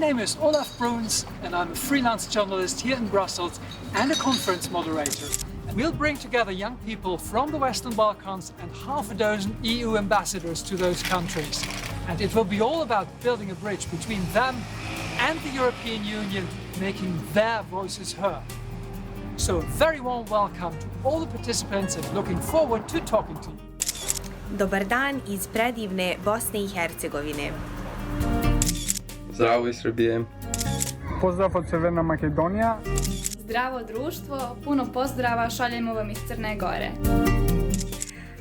name is Olaf Bruns, and I'm a freelance journalist here in Brussels and a conference moderator. And we'll bring together young people from the Western Balkans and half a dozen EU ambassadors to those countries. And it will be all about building a bridge between them and the European Union, making their voices heard. So a very warm welcome to all the participants and looking forward to talking to you. Dobar dan iz predivne Bosne I Hercegovine. Zdravo iz Srbije. Pozdrav od Severna Makedonija. Zdravo društvo, puno pozdrava šaljemo vam iz Crne Gore.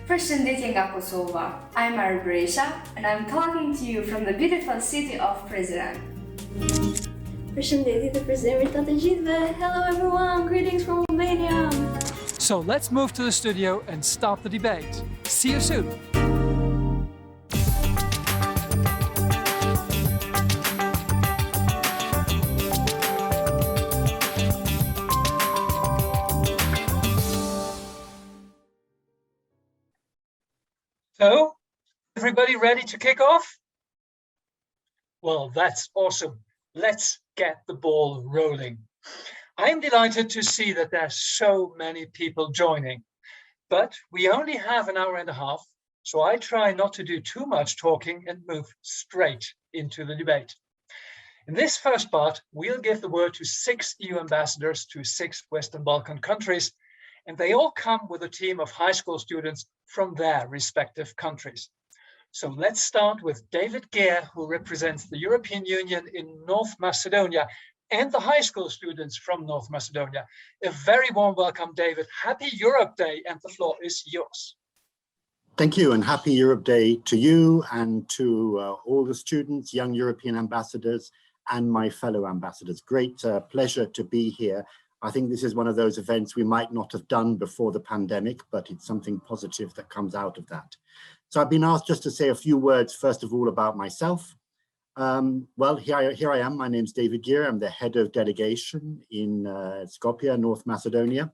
Përshëndetje nga Kosova. I'm Arbresha and I'm talking to you from the beautiful city of Prizren. Përshëndetje të Prizrenit të gjithëve. Hello everyone, greetings from Albania. So let's move to the studio and start the debate. See you soon. So, everybody ready to kick off? Well, that's awesome. Let's get the ball rolling. I'm delighted to see that there's so many people joining, but we only have an hour and a half, so I try not to do too much talking and move straight into the debate. In this first part, we'll give the word to 6 EU ambassadors to 6 Western Balkan countries, and they all come with a team of high school students from their respective countries. So let's start with David Gehr, who represents the European Union in North Macedonia, and the high school students from North Macedonia. A very warm welcome, David. Happy Europe Day, and the floor is yours. Thank you, and happy Europe Day to you and to all the students, young European ambassadors, and my fellow ambassadors. Great pleasure to be here. I think this is one of those events we might not have done before the pandemic, but it's something positive that comes out of that. So I've been asked just to say a few words, first of all, about myself. Well, here I am. My name's David Gehr. I'm the head of delegation in Skopje, North Macedonia.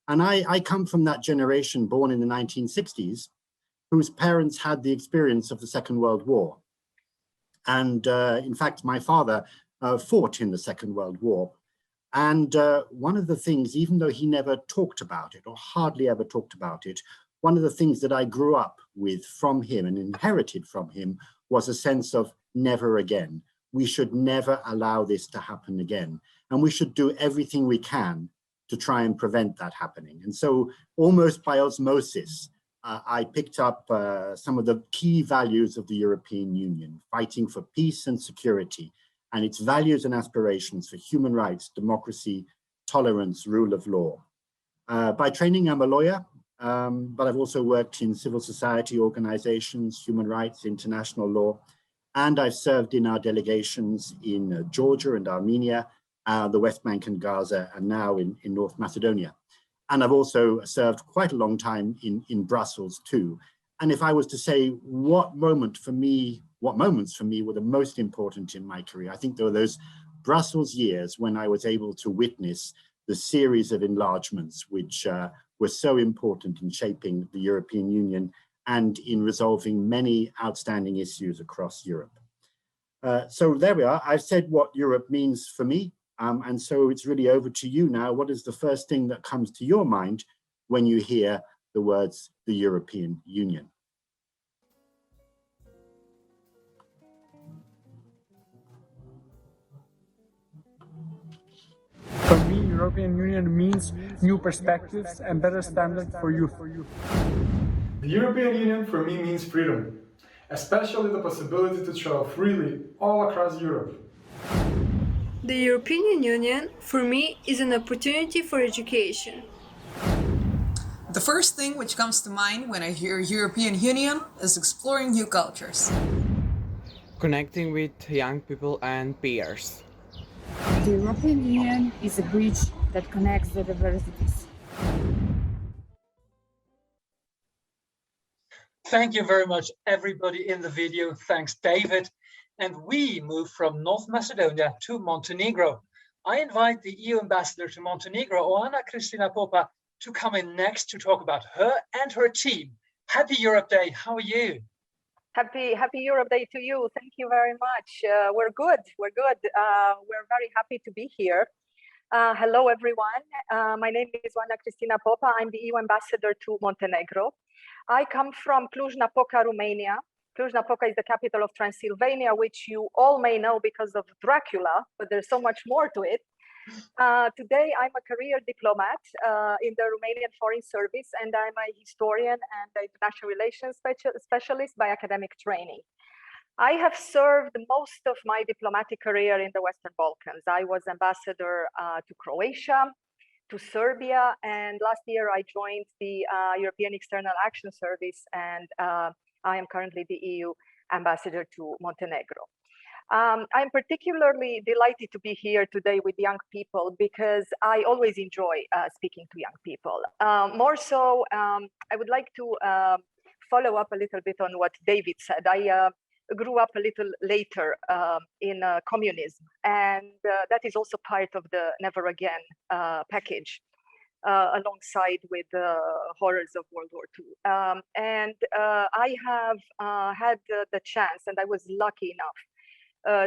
And I come from that generation born in the 1960s, whose parents had the experience of the Second World War. And in fact, my father fought in the Second World War. And one of the things, even though he never talked about it or hardly ever talked about it, one of the things that I grew up with from him and inherited from him was a sense of never again. We should never allow this to happen again. And we should do everything we can to try and prevent that happening. And so almost by osmosis, I picked up some of the key values of the European Union, fighting for peace and security, and its values and aspirations for human rights, democracy, tolerance, rule of law. By training, I'm a lawyer, but I've also worked in civil society organizations, human rights, international law, and I've served in our delegations in Georgia and Armenia, the West Bank and Gaza, and now in North Macedonia. And I've also served quite a long time in Brussels too. And if I was to say what moments for me were the most important in my career, I think there were those Brussels years when I was able to witness the series of enlargements which were so important in shaping the European Union and in resolving many outstanding issues across Europe. So there we are. I've said what Europe means for me. And so it's really over to you now. What is the first thing that comes to your mind when you hear the words, the European Union? For me, European Union means new perspectives and better standards for youth. The European Union for me means freedom, especially the possibility to travel freely all across Europe. The European Union for me is an opportunity for education. The first thing which comes to mind when I hear European Union is exploring new cultures. Connecting with young people and peers. The European Union is a bridge that connects the diversities. Thank you very much, everybody in the video. Thanks, David. And we move from North Macedonia to Montenegro. I invite the EU ambassador to Montenegro, Oana Kristina Popa, to come in next to talk about her and her team. Happy Europe Day. How are you? Happy Europe Day to you. Thank you very much. We're good. We're good. We're very happy to be here. Hello, everyone. My name is Oana Cristina Popa. I'm the EU ambassador to Montenegro. I come from Cluj-Napoca, Romania. Cluj-Napoca is the capital of Transylvania, which you all may know because of Dracula, but there's so much more to it. Today, I'm a career diplomat in the Romanian Foreign Service, and I'm a historian and an international relations specialist by academic training. I have served most of my diplomatic career in the Western Balkans. I was ambassador to Croatia, to Serbia, and last year I joined the European External Action Service, and I am currently the EU ambassador to Montenegro. I'm particularly delighted to be here today with young people because I always enjoy speaking to young people. More so, I would like to follow up a little bit on what David said. I grew up a little later in communism, and that is also part of the Never Again package, alongside with the horrors of World War II. I have had the chance, and I was lucky enough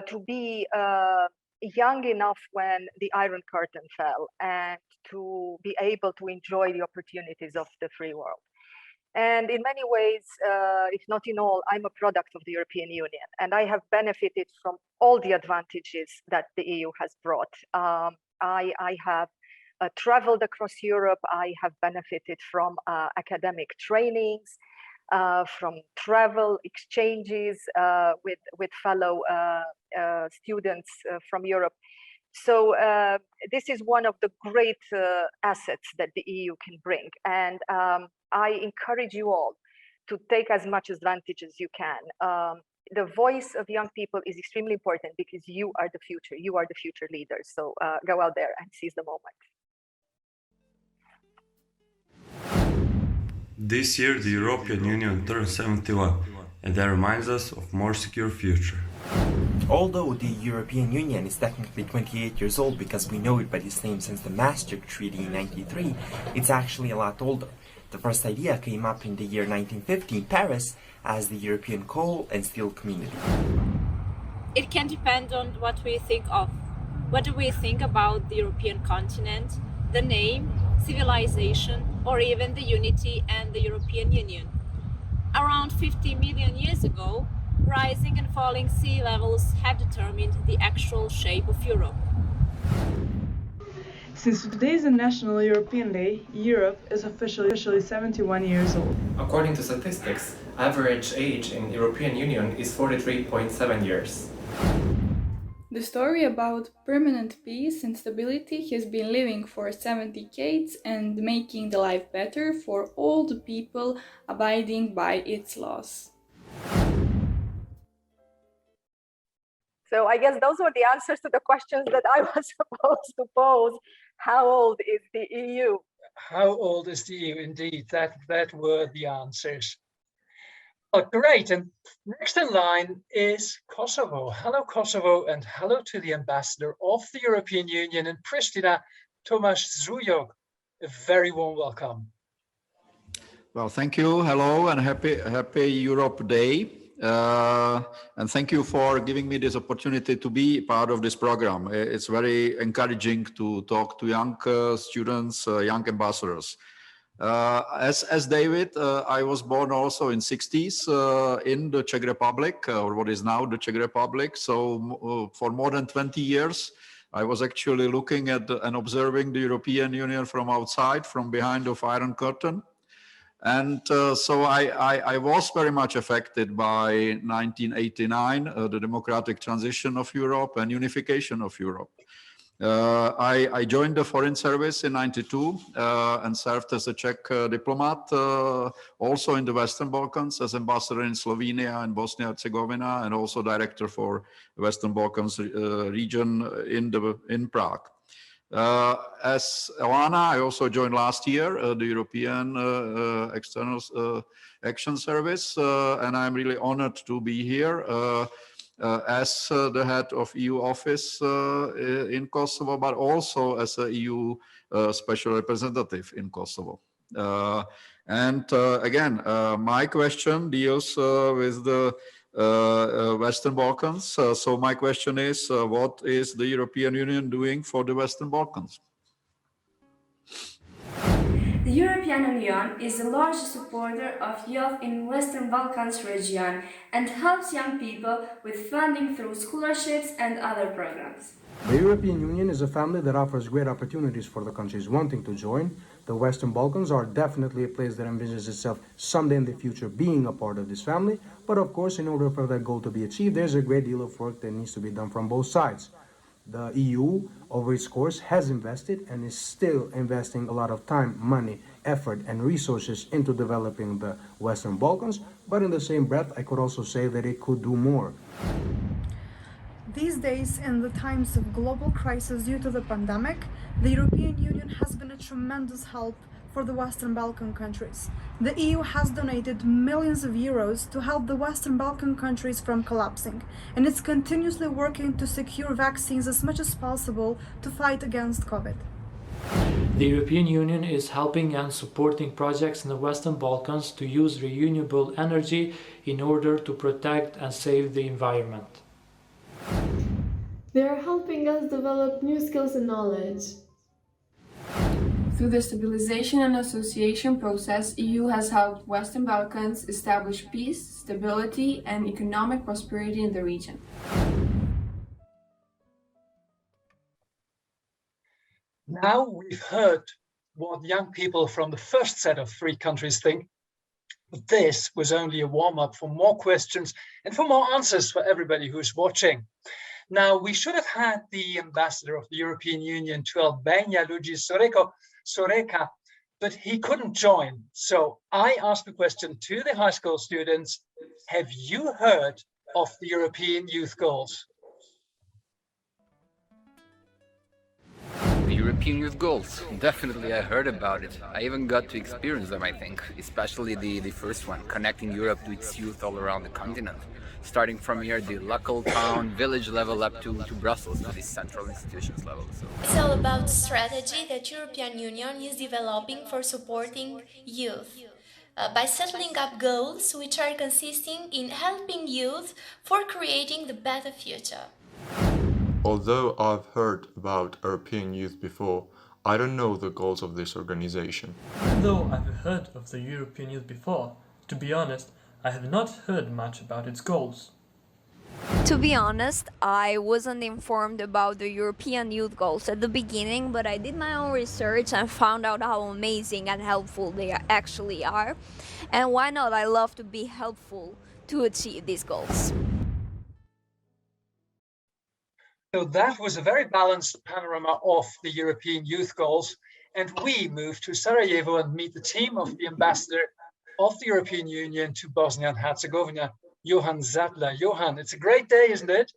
to be young enough when the Iron Curtain fell and to be able to enjoy the opportunities of the free world. And in many ways, if not in all, I'm a product of the European Union, and I have benefited from all the advantages that the EU has brought. I have traveled across Europe. I have benefited from academic trainings, from travel exchanges with fellow students from Europe. So this is one of the great assets that the EU can bring. And I encourage you all to take as much advantage as you can. The voice of young people is extremely important because you are the future. You are the future leaders. So go out there and seize the moment. This year, the European Union turns 71, and that reminds us of a more secure future. Although the European Union is technically 28 years old because we know it by this name since the Maastricht Treaty in 1993, it's actually a lot older. The first idea came up in the year 1950 in Paris as the European Coal and Steel Community. It can depend on what we think of. What do we think about the European continent, the name, civilization, or even the unity and the European Union? Around 50 million years ago, rising and falling sea levels have determined the actual shape of Europe. Since today is a National European Day, Europe is officially 71 years old. According to statistics, average age in European Union is 43.7 years. The story about permanent peace and stability has been living for 7 decades and making the life better for all the people abiding by its laws. So I guess those were the answers to the questions that I was supposed to pose. How old is the EU? How old is the EU? Indeed, that were the answers. Oh, great. And next in line is Kosovo. Hello, Kosovo, and hello to the ambassador of the European Union in Pristina, Tomasz Zujog. A very warm welcome. Well, thank you. Hello, and happy Europe Day. And thank you for giving me this opportunity to be part of this program. It's very encouraging to talk to young students, young ambassadors. As David, I was born also in 60s in the Czech Republic, or what is now the Czech Republic. So for more than 20 years, I was actually looking at and observing the European Union from outside, from behind the Iron Curtain. And so I was very much affected by 1989, the democratic transition of Europe and unification of Europe. I joined the Foreign Service in '92 and served as a Czech diplomat, also in the Western Balkans, as ambassador in Slovenia and Bosnia and Herzegovina, and also director for the Western Balkans region in Prague. As Oana, I also joined last year the European External Action Service, and I'm really honored to be here as the head of EU office in Kosovo, but also as a EU special representative in Kosovo. And again, my question deals with the Western Balkans. So my question is, what is the European Union doing for the Western Balkans? The European Union is the largest supporter of youth in Western Balkans region and helps young people with funding through scholarships and other programs. The European Union is a family that offers great opportunities for the countries wanting to join. The Western Balkans are definitely a place that envisions itself someday in the future being a part of this family. But of course, in order for that goal to be achieved, there's a great deal of work that needs to be done from both sides. The EU, over its course, has invested and is still investing a lot of time, money, effort, and resources into developing the Western Balkans. But in the same breath, I could also say that it could do more. These days, in the times of global crisis due to the pandemic, the European Union has been a tremendous help for the Western Balkan countries. The EU has donated millions of euros to help the Western Balkan countries from collapsing, and it's continuously working to secure vaccines as much as possible to fight against COVID. The European Union is helping and supporting projects in the Western Balkans to use renewable energy in order to protect and save the environment. They are helping us develop new skills and knowledge. Through the stabilization and association process, EU has helped Western Balkans establish peace, stability, and economic prosperity in the region. Now we've heard what young people from the first set of 3 countries think. But this was only a warm-up for more questions and for more answers for everybody who's watching. Now, we should have had the ambassador of the European Union to Albania, Luigi Soreka, but he couldn't join. So I asked the question to the high school students, have you heard of the European Youth Goals? The European Youth Goals, definitely I heard about it. I even got to experience them, I think, especially the first one, connecting Europe to its youth all around the continent. Starting from here, the local town, village level up to Brussels, to the central institutions level. So. It's all about strategy that European Union is developing for supporting youth. By settling up goals which are consisting in helping youth for creating the better future. Although I've heard about European Youth before, I don't know the goals of this organization. Even though I've heard of the European Youth before, to be honest, I have not heard much about its goals. To be honest, I wasn't informed about the European Youth Goals at the beginning, but I did my own research and found out how amazing and helpful they actually are. And why not? I love to be helpful to achieve these goals. So that was a very balanced panorama of the European Youth Goals. And we move to Sarajevo and meet the team of the ambassador of the European Union to Bosnia and Herzegovina, Johan Zadler. Johan, it's a great day, isn't it?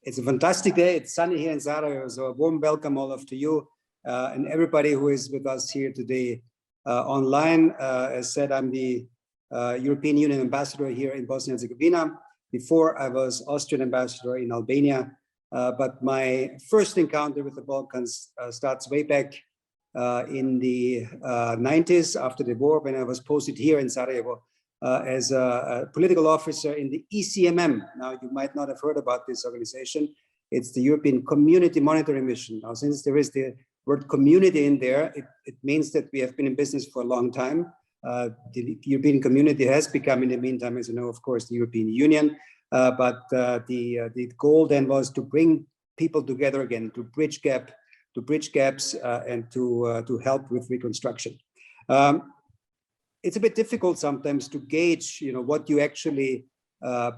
It's a fantastic day. It's sunny here in Sarajevo. So a warm welcome, Olaf, to you and everybody who is with us here today online. As said, I'm the European Union ambassador here in Bosnia and Herzegovina. Before, I was Austrian ambassador in Albania. But my first encounter with the Balkans starts way back in the 90s after the war, when I was posted here in Sarajevo as a political officer in the ECMM. Now, you might not have heard about this organization. It's the European Community Monitoring Mission. Now, since there is the word community in there, it means that we have been in business for a long time. The European community has become, in the meantime, as you know, of course, the European Union. But the goal then was to bring people together again, to bridge gaps and to help with reconstruction. It's a bit difficult sometimes to gauge, what you actually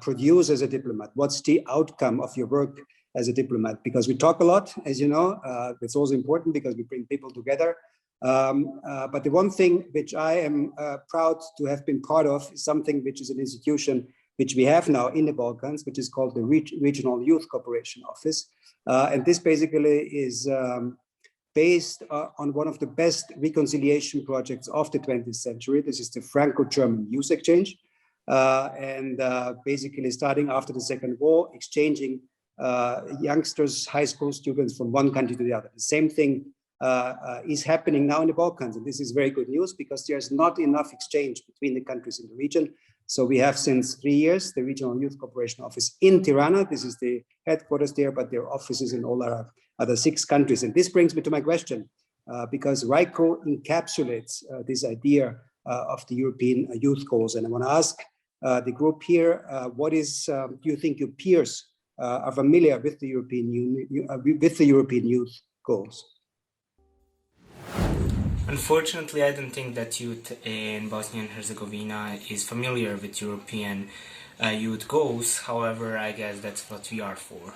produce as a diplomat. What's the outcome of your work as a diplomat? Because we talk a lot, as you know. It's also important because we bring people together. But the one thing which I am proud to have been part of is something which is an institution which we have now in the Balkans, which is called the Regional Youth Cooperation Office. And this basically is based on one of the best reconciliation projects of the 20th century. This is the Franco-German Youth Exchange. And basically starting after the Second War, exchanging youngsters, high school students from one country to the other. The same thing is happening now in the Balkans. And this is very good news because there's not enough exchange between the countries in the region. So we have since 3 years the Regional Youth Cooperation Office in Tirana. This is the headquarters there, but there are offices in all our other 6 countries. And this brings me to my question, because RICO encapsulates this idea of the European youth goals. And I want to ask the group here, what is, do you think your peers are familiar with the European Union, with the European youth goals? Unfortunately, I don't think that youth in Bosnia and Herzegovina is familiar with European youth goals. However, I guess that's what we are for.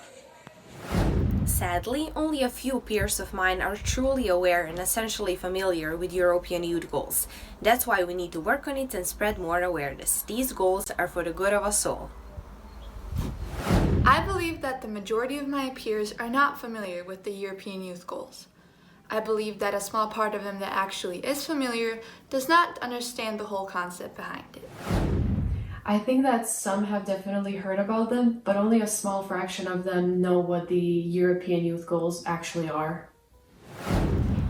Sadly, only a few peers of mine are truly aware and essentially familiar with European youth goals. That's why we need to work on it and spread more awareness. These goals are for the good of us all. I believe that the majority of my peers are not familiar with the European youth goals. I believe that a small part of them that actually is familiar does not understand the whole concept behind it. I think that some have definitely heard about them, but only a small fraction of them know what the European youth goals actually are.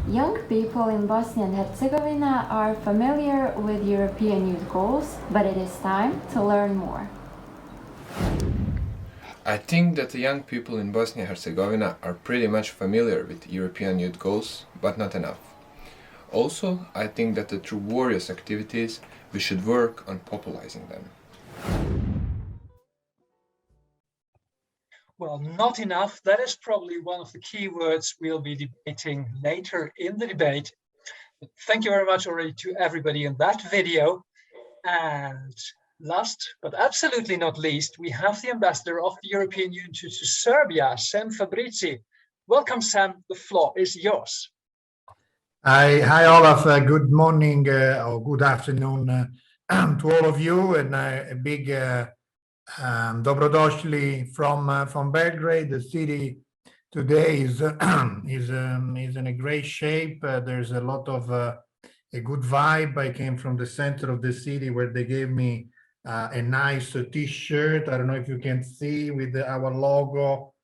Young people in Bosnia and Herzegovina are familiar with European youth goals, but it is time to learn more. I think that the young people in Bosnia and Herzegovina are pretty much familiar with European youth goals, but not enough. Also, I think that through various activities, we should work on popularizing them. Well, not enough. That is probably one of the key words we'll be debating later in the debate. But thank you very much already to everybody in that video. And last, but absolutely not least, we have the ambassador of the European Union to Serbia, Sam Fabrizi. Welcome, Sam. The floor is yours. Hi, Olaf. Good morning or good afternoon to all of you, and a big dobrodošli from Belgrade. The city today is in a great shape. There's a lot of a good vibe. I came from the center of the city where they gave me a nice T-shirt. I don't know if you can see with our logo.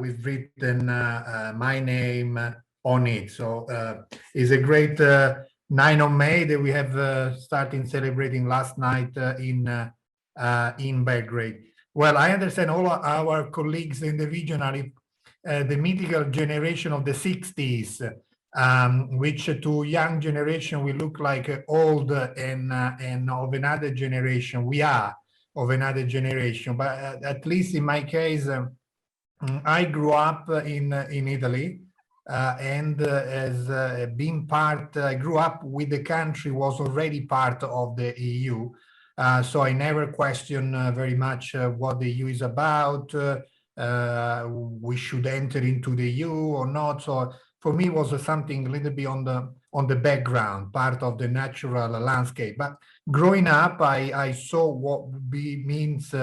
We've written my name on it. So it's a great 9 of May that we have started celebrating last night in Belgrade. Well, I understand all our colleagues in the region are the mythical generation of the 60s, which to young generation we look like old and of another generation. We are of another generation, but at least in my case, I grew up in Italy, and as being part, I grew up with the country was already part of the EU. So I never questioned very much what the EU is about. We should enter into the EU or not. So for me, it was something a little bit on the background, part of the natural landscape. But growing up, I saw what means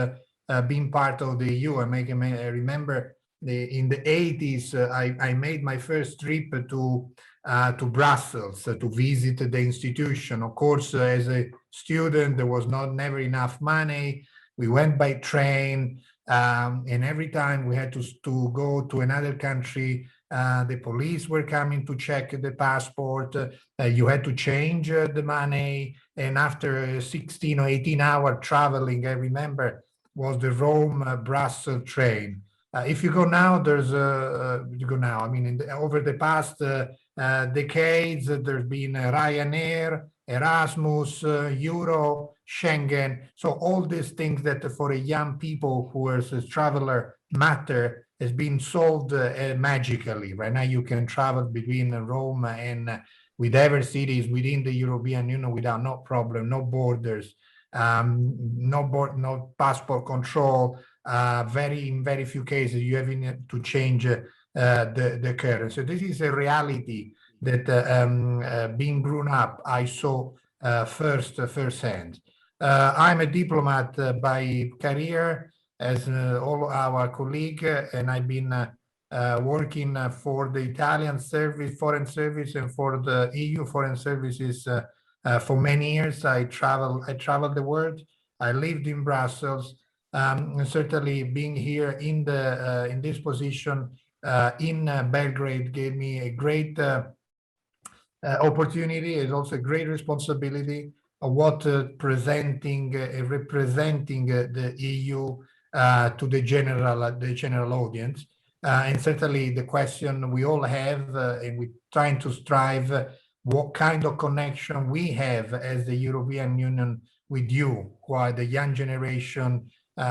being part of the EU. I remember in the 80s, I made my first trip to Brussels to visit the institution. Of course, as a student, there was never enough money. We went by train, and every time we had to go to another country, the police were coming to check the passport. You had to change the money, and after 16 or 18-hour traveling, I remember, was the Rome-Brussels train. If you go now, I mean, over the past decades, there's been Ryanair, Erasmus, Euro, Schengen. So all these things that for a young people who as a traveler matter has been solved magically. Right now you can travel between Rome and with every cities within the European Union without no problem, no borders, no passport control. In very few cases you have to change the currency. So this is a reality that being grown up, I saw firsthand. I'm a diplomat by career, as all our colleagues, and I've been working for the Italian foreign service and for the EU foreign services for many years. I traveled the world. I lived in Brussels. And certainly being here in this position in Belgrade gave me a great opportunity. It's also a great responsibility of what representing the EU to the general audience. And certainly the question we all have, and we're trying to strive what kind of connection we have as the European Union with you, who are the young generation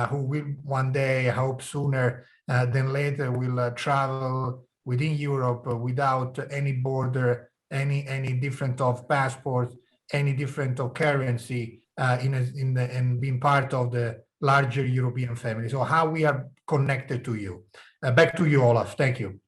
who will one day, I hope sooner than later, will travel within Europe without any border, any different of passports, any different of currency, and being part of the larger European family. So how we are connected to you. Back to you, Olaf. Thank you.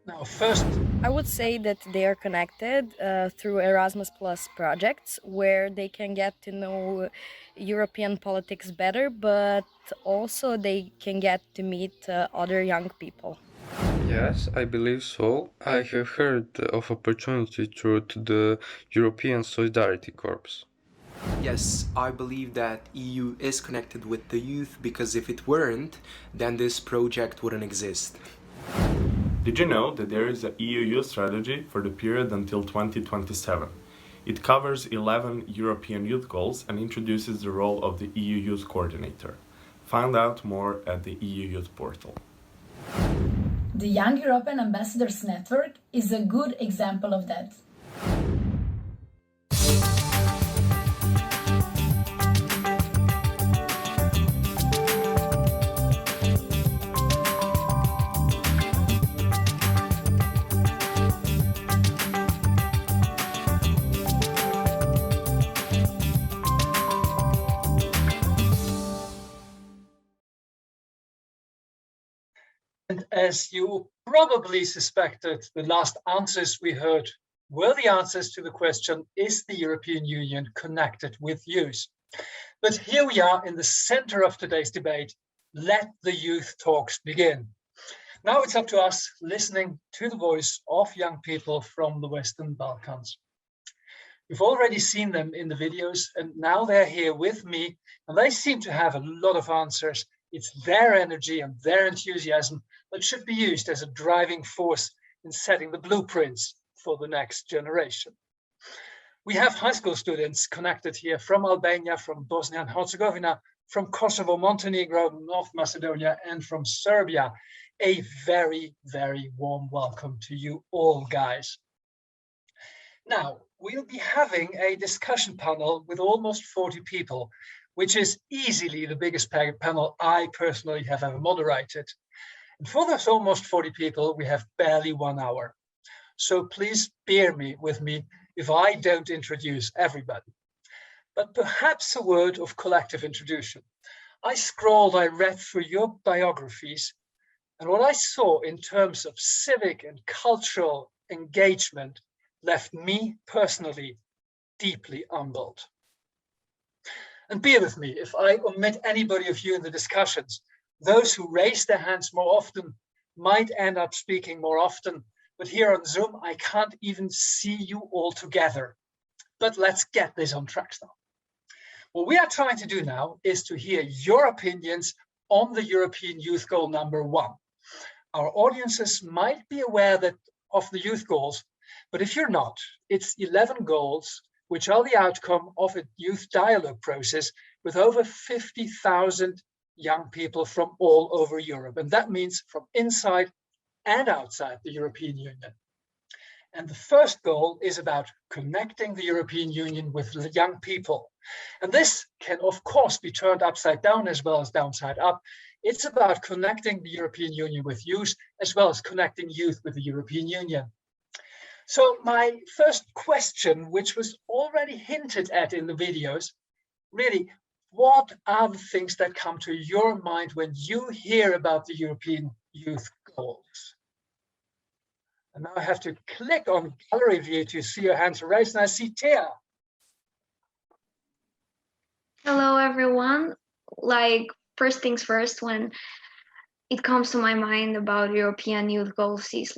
Now, first, I would say that they are connected through Erasmus Plus projects, where they can get to know European politics better, but also they can get to meet other young people. Yes, I believe so. I have heard of opportunity through the European Solidarity Corps. Yes, I believe that EU is connected with the youth, because if it weren't, then this project wouldn't exist. Did you know that there is a EU youth strategy for the period until 2027? It covers 11 European youth goals and introduces the role of the EU Youth Coordinator. Find out more at the EU Youth portal. The Young European Ambassadors Network is a good example of that. And as you probably suspected, the last answers we heard were the answers to the question, is the European Union connected with youth? But here we are in the center of today's debate. Let the youth talks begin. Now it's up to us listening to the voice of young people from the Western Balkans. We've already seen them in the videos, and now they're here with me, and they seem to have a lot of answers. It's their energy and their enthusiasm that should be used as a driving force in setting the blueprints for the next generation. We have high school students connected here from Albania, from Bosnia and Herzegovina, from Kosovo, Montenegro, North Macedonia, and from Serbia. A very, very warm welcome to you all, guys. Now, we'll be having a discussion panel with almost 40 people, which is easily the biggest panel I personally have ever moderated. And for those almost 40 people, we have barely 1 hour. So please bear with me if I don't introduce everybody. But perhaps a word of collective introduction. I read through your biographies, and what I saw in terms of civic and cultural engagement left me personally deeply humbled. And bear with me if I omit anybody of you in the discussions. Those who raise their hands more often might end up speaking more often, but here on Zoom, I can't even see you all together. But let's get this on track now. What we are trying to do now is to hear your opinions on the European Youth Goal number 1. Our audiences might be aware of the youth goals, but if you're not, it's 11 goals, which are the outcome of a youth dialogue process with over 50,000 young people from all over Europe. And that means from inside and outside the European Union. And the first goal is about connecting the European Union with young people. And this can, of course, be turned upside down as well as downside up. It's about connecting the European Union with youth, as well as connecting youth with the European Union. So my first question, which was already hinted at in the videos, really, what are the things that come to your mind when you hear about the European Youth Goals? And now I have to click on gallery view to see your hands raised, and I see Tia. Hello, everyone. First things first, when it comes to my mind about European Youth Goals is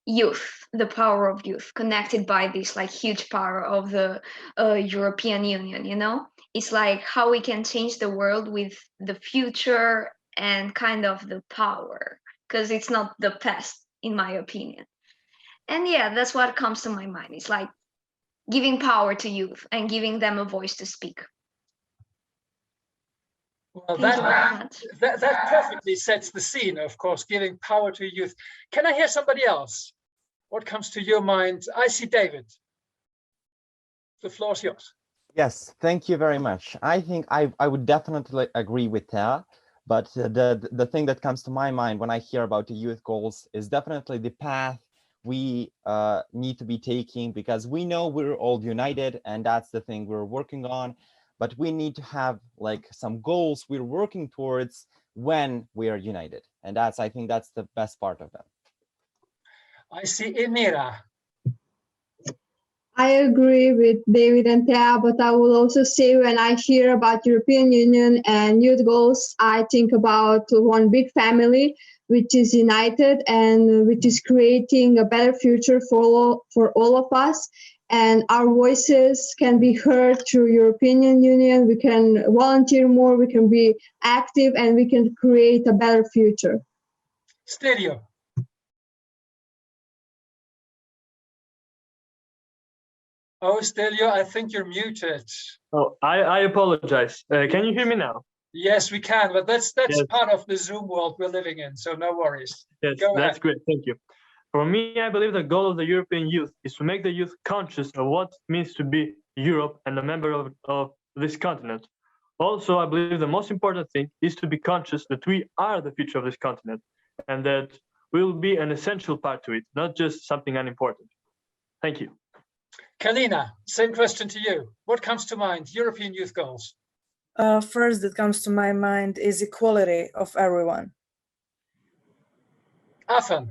youth, the power of youth, connected by this huge power of the European Union, you know? It's how we can change the world with the future and kind of the power because it's not the past, in my opinion. And yeah, that's what comes to my mind. It's like giving power to youth and giving them a voice to speak. Well, Thank you very much. that perfectly sets the scene, of course, giving power to youth. Can I hear somebody else? What comes to your mind? I see David. The floor is yours. Yes, thank you very much. I think I would definitely agree with that. But the thing that comes to my mind when I hear about the youth goals is definitely the path we need to be taking, because we know we're all united and that's the thing we're working on. But we need to have like some goals we're working towards when we are united. And I think that's the best part of them. I see Emira. I agree with David and Thea, but I will also say when I hear about European Union and youth goals, I think about one big family which is united and which is creating a better future for all of us. And our voices can be heard through European Union. We can volunteer more, we can be active, and we can create a better future. Stereo. Oh, Stelio, I think you're muted. Oh, I apologize. Can you hear me now? Yes, we can, but that's Yes. part of the Zoom world we're living in, so no worries. Yes, Go that's ahead. great. Thank you. For me, I believe the goal of the European youth is to make the youth conscious of what it means to be Europe and a member of this continent. Also, I believe the most important thing is to be conscious that we are the future of this continent and that we will be an essential part to it, not just something unimportant. Thank you. Kalina, same question to you. What comes to mind? European youth goals. First that comes to my mind is equality of everyone. Afan.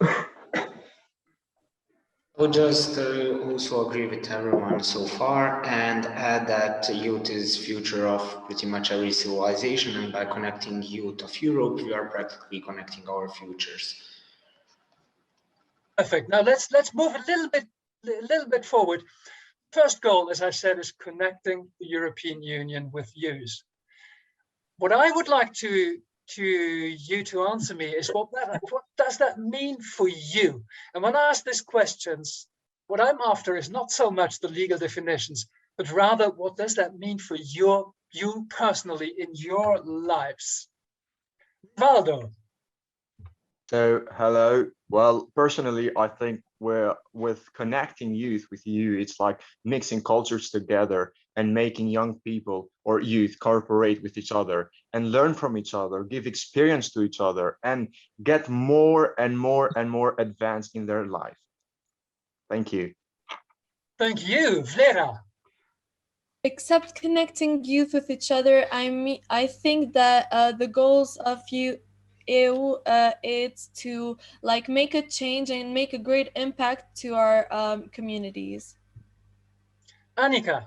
I would just also agree with everyone so far and add that youth is future of pretty much every civilization, and by connecting youth of Europe, we are practically connecting our futures. Perfect. Now let's move a little bit forward. First goal, as I said, is connecting the European Union with youth. What I would like you to answer me is what does that mean for you? And when I ask these questions, what I'm after is not so much the legal definitions, but rather what does that mean for you personally in your lives? Valdo. So, hello. Well, personally, I think with connecting youth with you, it's like mixing cultures together and making young people or youth cooperate with each other and learn from each other, give experience to each other, and get more and more and more advanced in their life. Thank you. Thank you, Vera. Except connecting youth with each other, I think that the goals of EU it's to like make a change and make a great impact to our communities. Annika.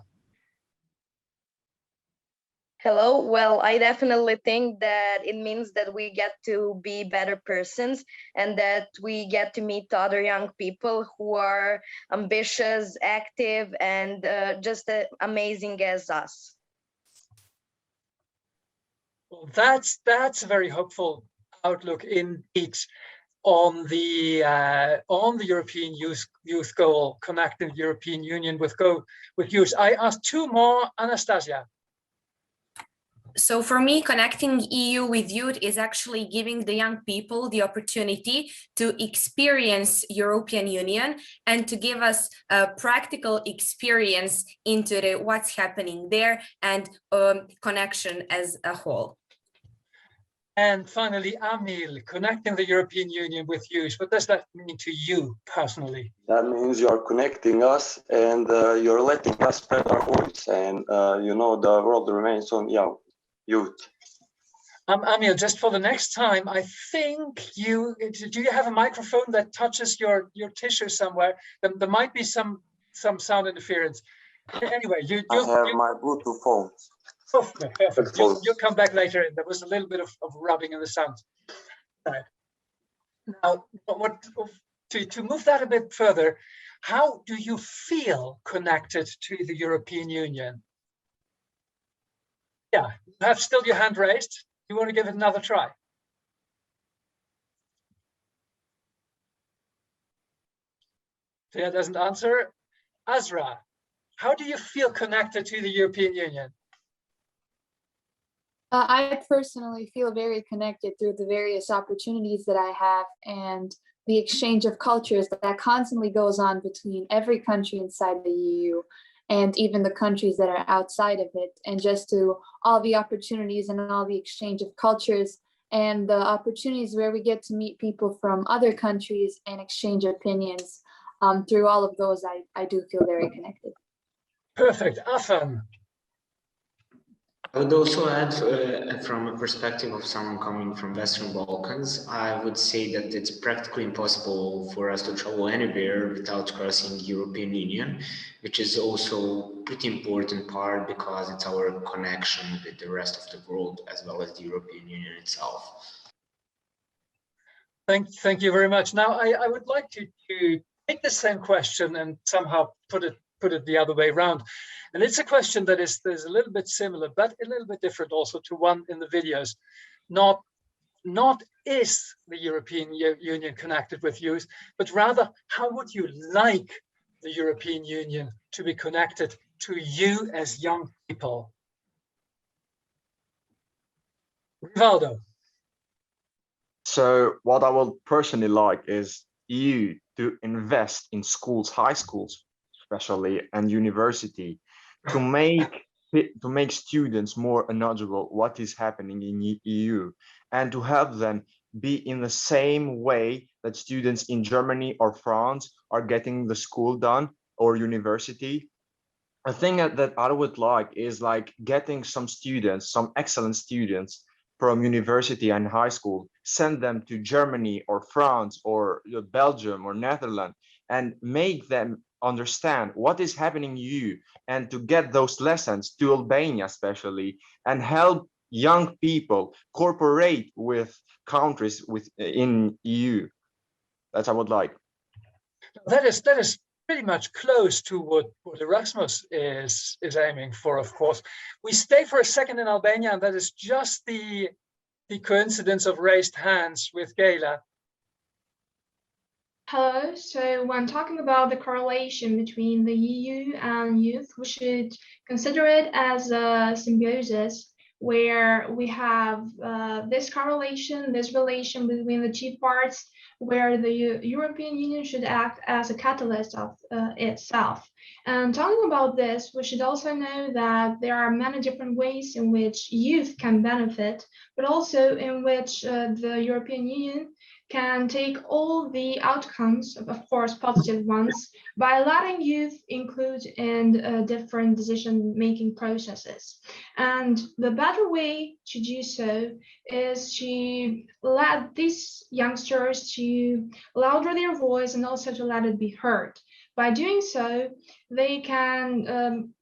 Hello. Well, I definitely think that it means that we get to be better persons and that we get to meet other young people who are ambitious, active, and just amazing as us. Well, that's a very hopeful outlook indeed on the European youth goal, connecting the European Union with youth. I asked two more, Anastasia. So for me, connecting EU with youth is actually giving the young people the opportunity to experience European Union and to give us a practical experience into what's happening there and connection as a whole. And finally, Amil, connecting the European Union with youth. What does that mean to you personally? That means you're connecting us and you're letting us spread our voice, and the world remains on youth. Amil, just for the next time, I think do you have a microphone that touches your tissue somewhere? There might be some sound interference. Anyway, I have my Bluetooth phone. Oh, perfect. You'll come back later. There was a little bit of rubbing in the sound. Right. Now, to move that a bit further, how do you feel connected to the European Union? Yeah, you have still your hand raised. You want to give it another try? Thea doesn't answer. Azra, how do you feel connected to the European Union? I personally feel very connected through the various opportunities that I have and the exchange of cultures that constantly goes on between every country inside the EU and even the countries that are outside of it, and just to all the opportunities and all the exchange of cultures and the opportunities where we get to meet people from other countries and exchange opinions. Through all of those, I do feel very connected. Perfect. Afan. I would also add, from a perspective of someone coming from Western Balkans, I would say that it's practically impossible for us to travel anywhere without crossing the European Union, which is also a pretty important part because it's our connection with the rest of the world as well as the European Union itself. Thank you very much. Now, I would like to take the same question and somehow put it the other way around. And it's a question that is a little bit similar, but a little bit different also to one in the videos. Not is the European Union connected with youth, but rather how would you like the European Union to be connected to you as young people? Rivaldo. So what I would personally like is EU to invest in schools, high schools especially, and university, to make students more knowledgeable what is happening in EU, and to help them be in the same way that students in Germany or France are getting the school done or university. A thing that I would like is like getting some students, some excellent students from university and high school, send them to Germany or France or Belgium or Netherlands, and make them understand what is happening in EU, and to get those lessons to Albania especially, and help young people cooperate with countries in EU. That's what I would like. That is pretty much close to what Erasmus is aiming for, of course. We stay for a second in Albania, and that is just the coincidence of raised hands with Gayla. Hello. So when talking about the correlation between the EU and youth, we should consider it as a symbiosis, where we have this correlation, this relation between the two parts, where the European Union should act as a catalyst of itself. And talking about this, we should also know that there are many different ways in which youth can benefit, but also in which the European Union can take all the outcomes, of course, positive ones, by letting youth include in different decision-making processes. And the better way to do so is to let these youngsters to louder their voice and also to let it be heard. By doing so, they can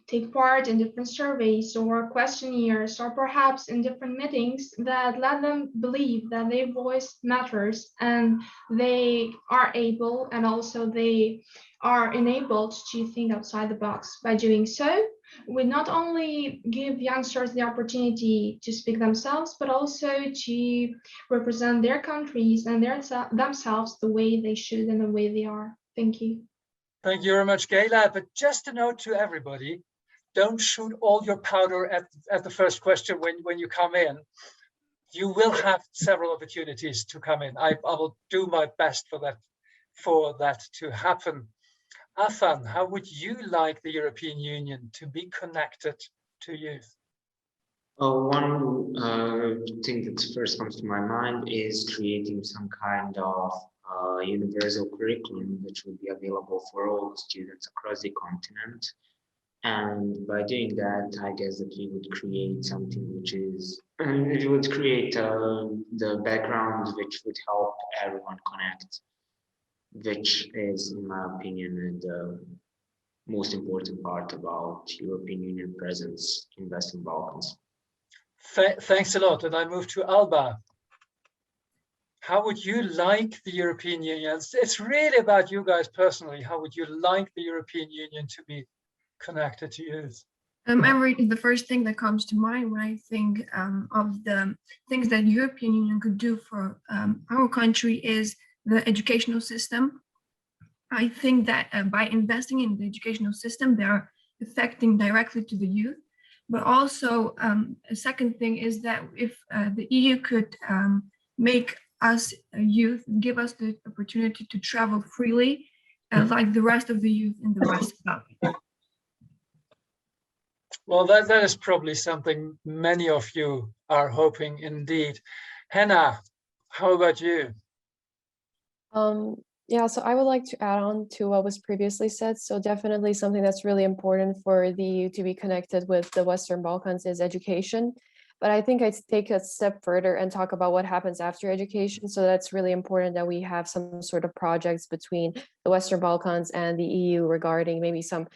take part in different surveys or questionnaires, or perhaps in different meetings that let them believe that their voice matters, and they are able and also they are enabled to think outside the box. By doing so, we not only give youngsters the opportunity to speak themselves, but also to represent their countries and themselves the way they should and the way they are. Thank you. Thank you very much, Gayla. But just a note to everybody, don't shoot all your powder at the first question when you come in. You will have several opportunities to come in. I will do my best for that to happen. Afan, how would you like the European Union to be connected to youth? One thing that first comes to my mind is creating some kind of universal curriculum which will be available for all students across the continent. And by doing that, I guess that we would create something which would create the background which would help everyone connect, which is, in my opinion, the most important part about European Union presence in Western Balkans. Thanks a lot. And I move to Alba. How would you like the European Union? It's really about you guys personally. How would you like the European Union to be connected to youth? The first thing that comes to mind when I think of the things that the European Union could do for our country is the educational system. I think that by investing in the educational system, they are affecting directly to the youth. But also, a second thing is that if the EU could make us youth, give us the opportunity to travel freely, like the rest of the youth in the West Balkan. Well, that is probably something many of you are hoping indeed. Hannah, how about you? Yeah, so I would like to add on to what was previously said. So definitely something that's really important for the EU to be connected with the Western Balkans is education. But I think I'd take a step further and talk about what happens after education. So that's really important that we have some sort of projects between the Western Balkans and the EU regarding maybe some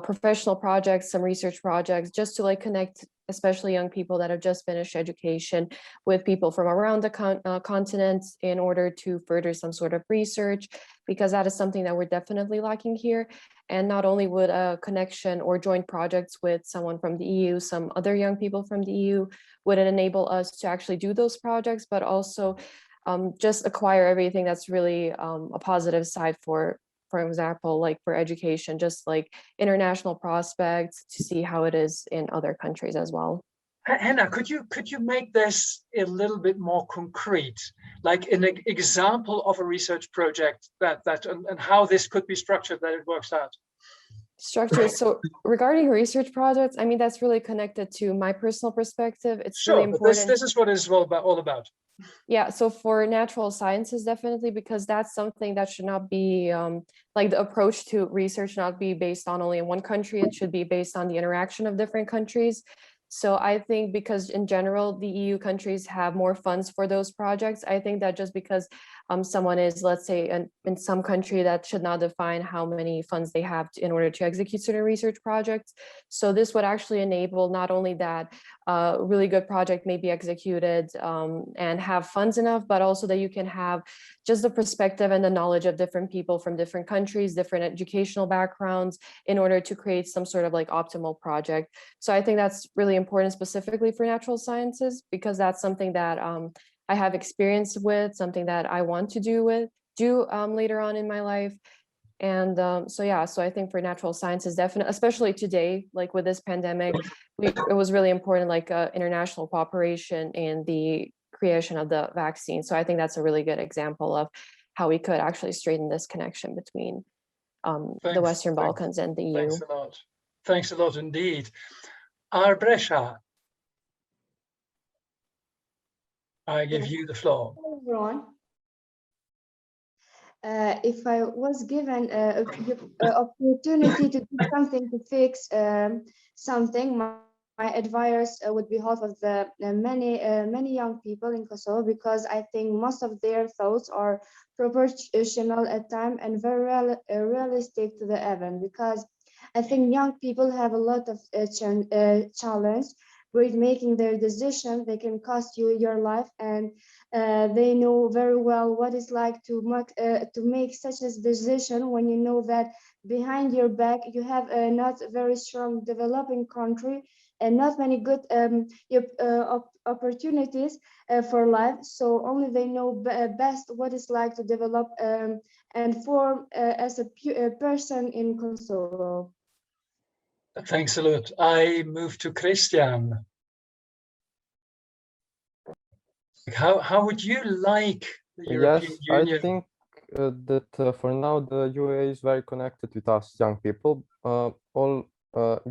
professional projects, some research projects, just to like connect especially young people that have just finished education with people from around the continent in order to further some sort of research, because that is something that we're definitely lacking here. And not only would a connection or joint projects with someone from the EU, some other young people from the EU, would it enable us to actually do those projects, but also just acquire everything that's really a positive side for example, like for education, just like international prospects to see how it is in other countries as well. Hannah, could you make this a little bit more concrete, like an example of a research project and how this could be structured that it works out? Structure. So regarding research projects, I mean, that's really connected to my personal perspective. It's sure, really important. But this is what it's all about. Yeah, so for natural sciences, definitely, because that's something that should not be like the approach to research not be based on only in one country. It should be based on the interaction of different countries. So I think because in general, the EU countries have more funds for those projects, I think that just because someone is, let's say, in some country, that should not define how many funds they have in order to execute certain research projects. So this would actually enable not only that a really good project may be executed and have funds enough, but also that you can have just the perspective and the knowledge of different people from different countries, different educational backgrounds, in order to create some sort of like optimal project. So I think that's really important specifically for natural sciences, because that's something that I have experience with, something that I want to do later on in my life. And so yeah, so I think for natural sciences, definitely, especially today, like with this pandemic, it was really important, like international cooperation in the creation of the vaccine. So I think that's a really good example of how we could actually straighten this connection between the Western Balkans and the EU. Thanks a lot. Thanks a lot indeed. Arbresha, I give you the floor. Hello, everyone. If I was given an opportunity to do something to fix something, my advice would be half of the many young people in Kosovo, because I think most of their thoughts are proportional at time and very realistic to the event, because I think young people have a lot of challenge with making their decision. They can cost you your life, and they know very well what it's like to make such a decision when you know that behind your back you have a not very strong developing country and not many good opportunities for life. So only they know best what it's like to develop and form as a person in Kosovo. Thanks a lot. I move to Christian. How would you like the European Union? I think that for now the UA is very connected with us young people. All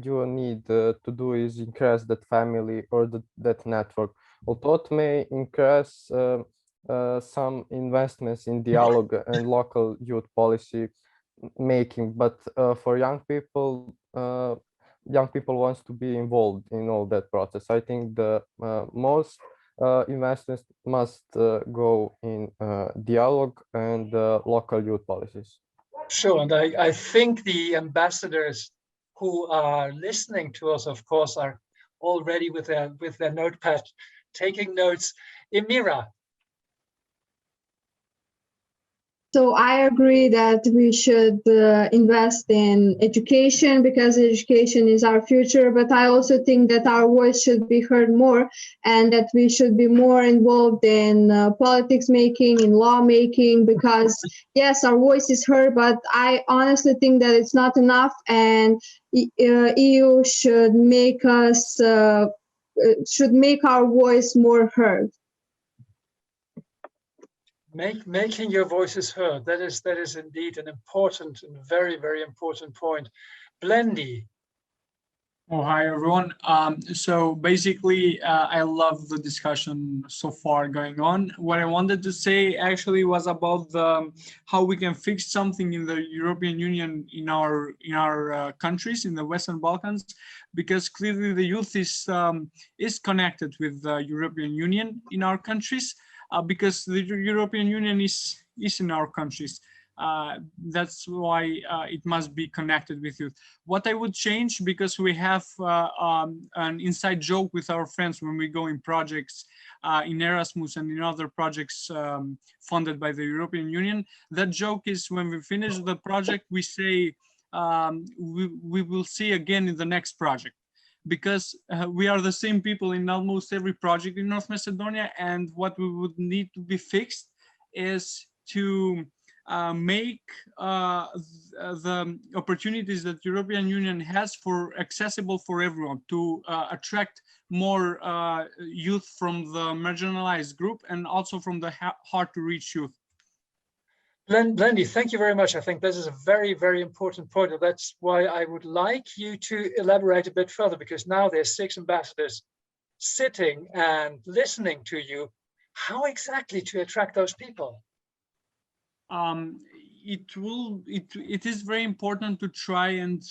you need to do is increase that family or that network. Although it may increase some investments in dialogue and local youth policy making, but for young people wants to be involved in all that process. I think the most investments must go in dialogue and local youth policies. Sure, and I think the ambassadors who are listening to us, of course, are already with their notepad taking notes. Emira. So I agree that we should invest in education because education is our future, but I also think that our voice should be heard more and that we should be more involved in politics making, in law making, because yes, our voice is heard, but I honestly think that it's not enough, and EU should make us should make our voice more heard. Making your voices heard, that is indeed an important and very, very important point. Blendy. Oh, hi everyone. So basically, I love the discussion so far going on. What I wanted to say actually was about how we can fix something in the European Union in our countries in the Western Balkans, because clearly the youth is connected with the European Union in our countries, because the European Union is in our countries. That's why it must be connected with youth. What I would change, because we have an inside joke with our friends when we go in projects in Erasmus and in other projects funded by the European Union. That joke is when we finish the project, we say, we will see again in the next project. Because we are the same people in almost every project in North Macedonia, and what we would need to be fixed is to make the opportunities that European Union has for accessible for everyone, to attract more youth from the marginalized group and also from the hard to reach youth. Blendy, thank you very much. I think this is a very, very important point. That's why I would like you to elaborate a bit further, because now there's 6 ambassadors sitting and listening to you. How exactly to attract those people? It is very important to try and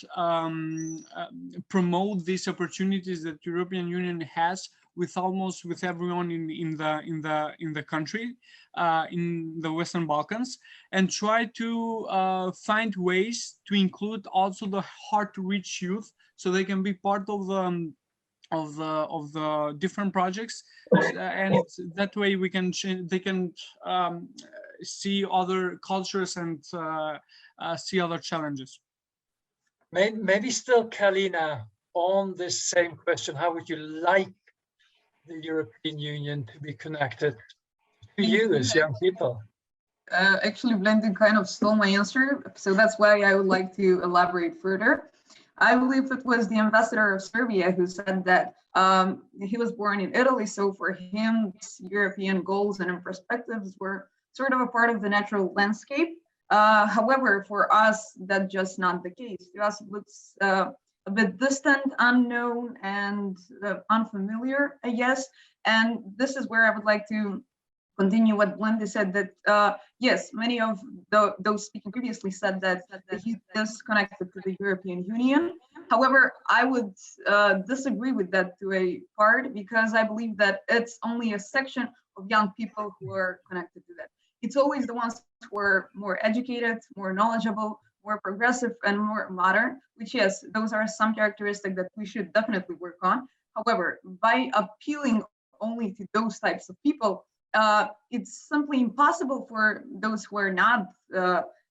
promote these opportunities that European Union has with everyone in the country, in the Western Balkans, and try to find ways to include also the hard to reach youth, so they can be part of the different projects, and that way they can see other cultures and see other challenges. Maybe still, Kalina, on this same question, how would you like the European Union to be connected to you as young people? Actually, Blendy kind of stole my answer, so that's why I would like to elaborate further. I believe it was the ambassador of Serbia who said that he was born in Italy, so for him, European goals and perspectives were sort of a part of the natural landscape. However, for us, that's just not the case. To us, it looks a bit distant, unknown, and unfamiliar, I guess. And this is where I would like to continue what Blendy said, that yes, many of those speaking previously said that he is connected to the European Union. However, I would disagree with that to a part, because I believe that it's only a section of young people who are connected to that. It's always the ones who are more educated, more knowledgeable, more progressive, and more modern, which, yes, those are some characteristics that we should definitely work on. However, by appealing only to those types of people, it's simply impossible for those who are not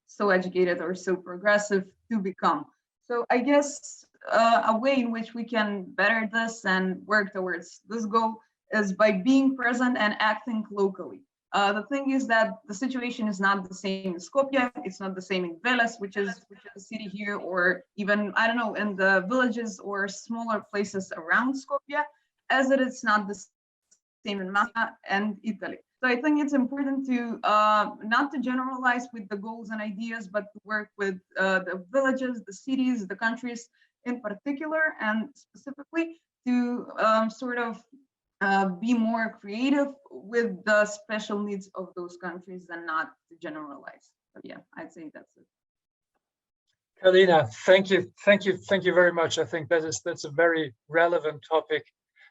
so educated or so progressive to become. So I guess a way in which we can better this and work towards this goal is by being present and acting locally. The thing is that the situation is not the same in Skopje, it's not the same in Veles, which is a city here, or even, I don't know, in the villages or smaller places around Skopje, as it is not the same in Malta and Italy. So I think it's important to not to generalize with the goals and ideas, but to work with the villages, the cities, the countries in particular, and specifically to sort of be more creative with the special needs of those countries and not to generalize. So yeah, I'd say that's it. Kalina, thank you very much. I think that's a very relevant topic.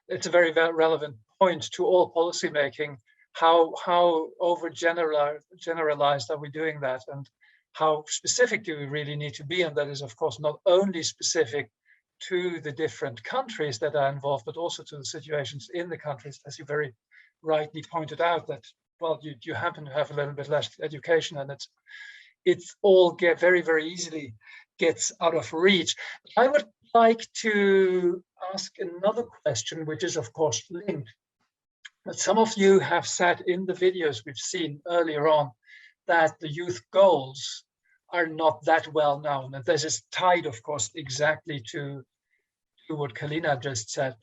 It's a very relevant point to all policy making. How generalized are we doing that, and how specific do we really need to be? And that is, of course, not only specific to the different countries that are involved, but also to the situations in the countries, as you very rightly pointed out, that well, you happen to have a little bit less education, and it's all get very easily gets out of reach. I would like to ask another question, which is of course linked. But some of you have said in the videos we've seen earlier on that the youth goals are not that well known. And this is tied, of course, exactly to what Kalina just said.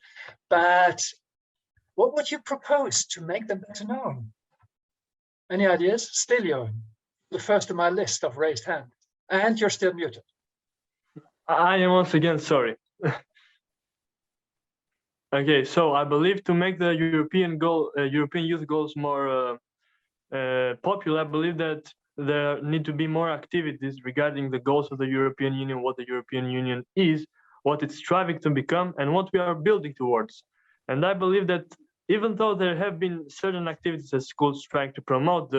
But what would you propose to make them better known? Any ideas? Stilio, the first on my list of raised hand. And you're still muted. I am once again sorry. Okay, so I believe to make the European youth goals more popular, I believe that there need to be more activities regarding the goals of the European Union, what the European Union is, what it's striving to become, and what we are building towards. And I believe that even though there have been certain activities at schools trying to promote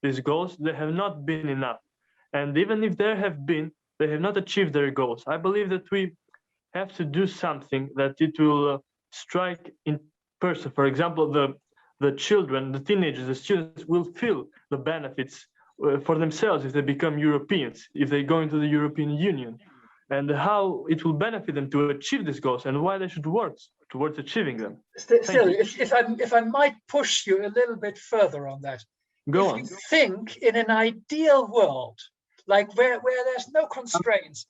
these goals, they have not been enough. And even if there have been, they have not achieved their goals. I believe that we have to do something that it will strike in person. For example, the children, the teenagers, the students will feel the benefits for themselves if they become Europeans, if they go into the European Union, and how it will benefit them to achieve these goals and why they should work towards achieving them. Still, if I might push you a little bit further on that. Go if on. You think in an ideal world, like where there's no constraints,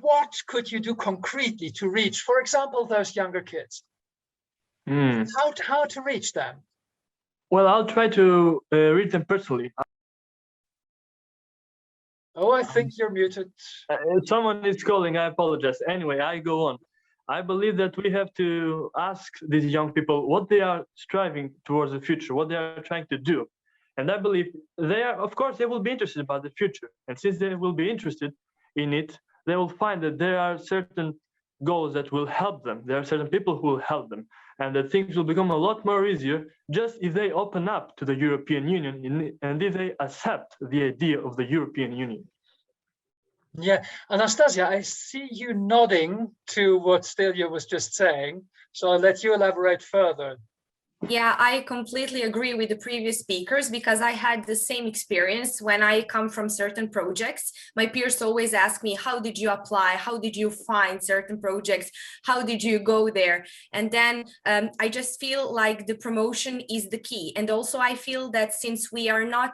what could you do concretely to reach, for example, those younger kids? How to reach them? Well, I'll try to reach them personally. Oh, I think you're muted. Someone is calling, I apologize. Anyway, I go on. I believe that we have to ask these young people what they are striving towards the future, what they are trying to do. And I believe they are, of course, they will be interested about the future. And since they will be interested in it, they will find that there are certain goals that will help them. There are certain people who will help them. And that things will become a lot more easier just if they open up to the European Union and if they accept the idea of the European Union. Yeah, Anastasia, I see you nodding to what Stilio was just saying, so I'll let you elaborate further. Yeah, I completely agree with the previous speakers because I had the same experience when I come from certain projects. My peers always ask me, how did you apply? How did you find certain projects? How did you go there? And then I just feel like the promotion is the key. And also I feel that since we are not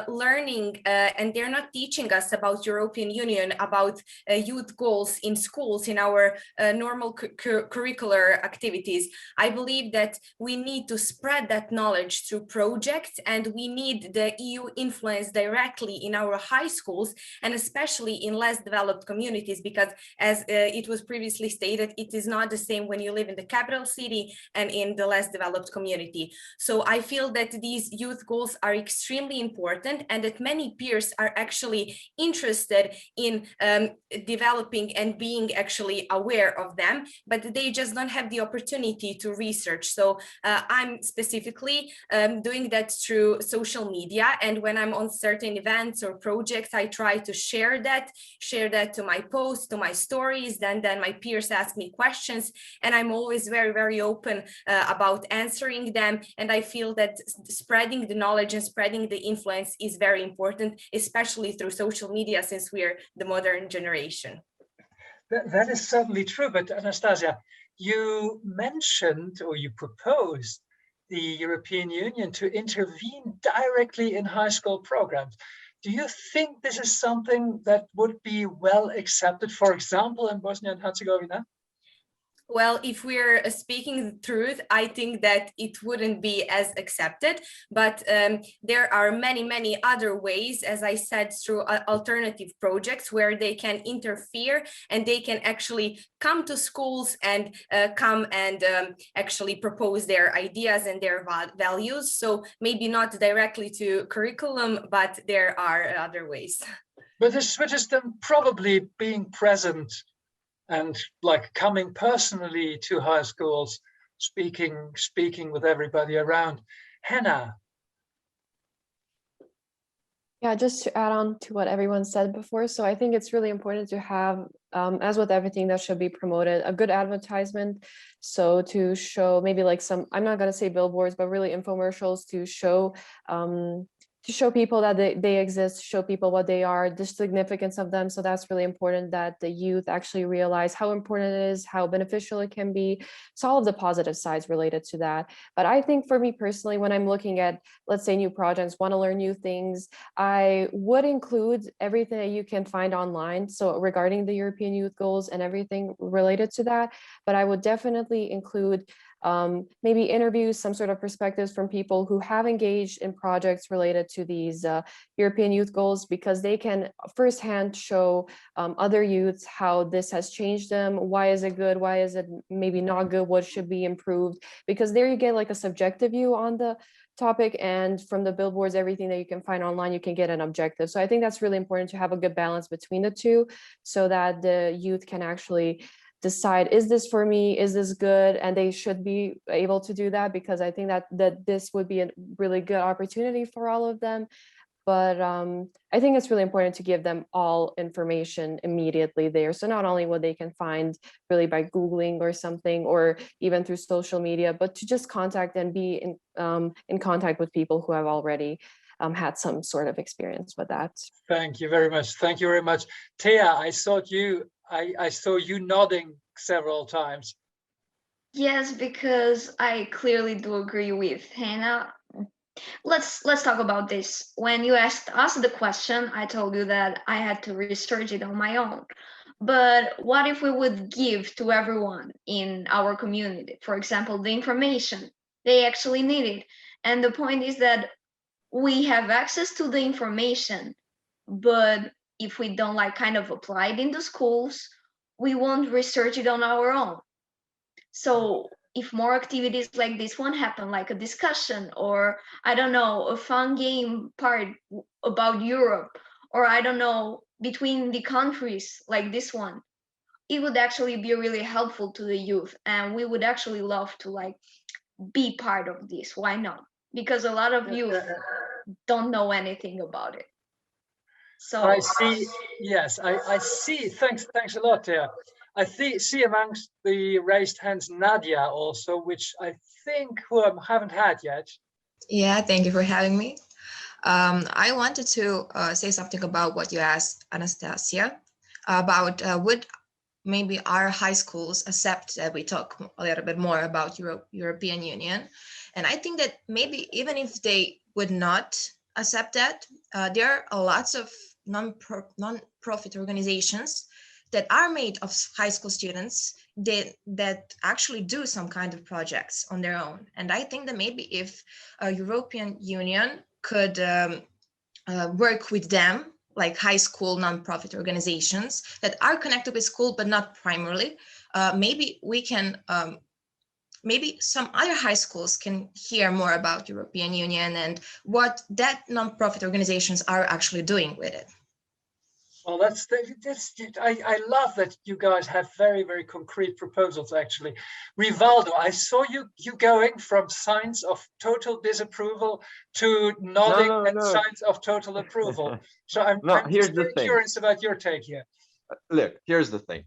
learning and they're not teaching us about European Union, about youth goals in schools, in our normal curricular activities, I believe that we need to spread that knowledge through projects, and we need the EU influence directly in our high schools and especially in less developed communities, because as it was previously stated, it is not the same when you live in the capital city and in the less developed community. So I feel that these youth goals are extremely important and that many peers are actually interested in developing and being actually aware of them, but they just don't have the opportunity to research. So I'm specifically doing that through social media, and when I'm on certain events or projects, I try to share that to my posts, to my stories, then my peers ask me questions, and I'm always very open about answering them. And I feel that spreading the knowledge and spreading the influence is very important, especially through social media, since we're the modern generation. That is certainly true, but Anastasia, you mentioned or you proposed the European Union to intervene directly in high school programs. Do you think this is something that would be well accepted, for example, in Bosnia and Herzegovina? Well, if we're speaking the truth, I think that it wouldn't be as accepted, but there are many other ways, as I said, through alternative projects where they can interfere and they can actually come to schools and come and actually propose their ideas and their values. So maybe not directly to curriculum, but there are other ways. But this is them probably being present and like coming personally to high schools, speaking with everybody around. Hannah. Yeah, just to add on to what everyone said before. So I think it's really important to have, as with everything that should be promoted, a good advertisement. So to show maybe like some, I'm not going to say billboards, but really infomercials to show people that they exist, show people what they are, the significance of them. So that's really important that the youth actually realize how important it is, how beneficial it can be. So all of the positive sides related to that. But I think for me personally, when I'm looking at, let's say, new projects, want to learn new things, I would include everything that you can find online. So regarding the European Youth Goals and everything related to that, but I would definitely include maybe interviews, some sort of perspectives from people who have engaged in projects related to these European Youth Goals, because they can firsthand show other youths how this has changed them. Why is it good? Why is it maybe not good? What should be improved? Because there you get like a subjective view on the topic, and from the billboards, everything that you can find online, you can get an objective. So I think that's really important to have a good balance between the two, so that the youth can actually decide, is this for me, is this good? And they should be able to do that, because I think that this would be a really good opportunity for all of them. But I think it's really important to give them all information immediately there. So not only what they can find really by Googling or something, or even through social media, but to just contact and be in contact with people who have already had some sort of experience with that. Thank you very much. Thank you very much. Thea, I saw you nodding several times. Yes, because I clearly do agree with Hannah. Let's talk about this. When you asked us the question, I told you that I had to research it on my own. But what if we would give to everyone in our community, for example, the information they actually need it? And the point is that we have access to the information, but if we don't like kind of apply it in the schools, we won't research it on our own. So if more activities like this one happen, like a discussion, or I don't know, a fun game part about Europe, or I don't know, between the countries like this one, it would actually be really helpful to the youth, and we would actually love to like be part of this. Why not? Because a lot of youth don't know anything about it. So I see. Yes, I see. Thanks a lot, Thea. I see amongst the raised hands Nadia also, which I think who I haven't had yet. Yeah, thank you for having me. I wanted to say something about what you asked, Anastasia, about would maybe our high schools accept that we talk a little bit more about European Union. And I think that maybe even if they would not accept that, there are lots of non-profit organizations that are made of high school students that actually do some kind of projects on their own. And I think that maybe if European Union could work with them, like high school non-profit organizations that are connected with school, but not primarily, maybe we can, maybe some other high schools can hear more about European Union and what that non-profit organizations are actually doing with it. Well, I love that you guys have very, very concrete proposals, actually. Rivaldo, I saw you going from signs of total disapproval to nodding and signs of total approval. So I'm just very curious about your take here. Look, here's the thing.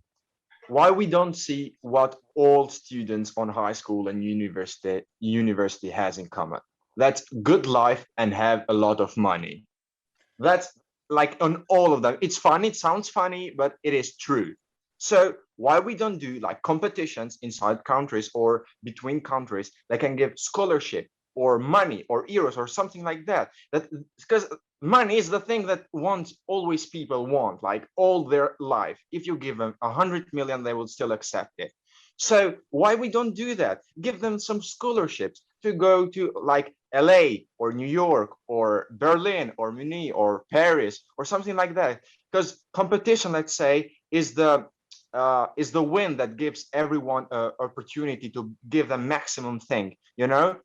Why we don't see what all students on high school and university has in common? That's good life and have a lot of money. That's like on all of them. It's funny, it sounds funny, but it is true. So why we don't do like competitions inside countries or between countries that can give scholarship or money or euros or something like that? That because money is the thing that always people want, like all their life. If you give them 100 million, they will still accept it. So why we don't do that? Give them some scholarships to go to like LA or New York or Berlin or Munich or Paris or something like that. Because competition, let's say, is the win that gives everyone an opportunity to give the maximum thing, you know?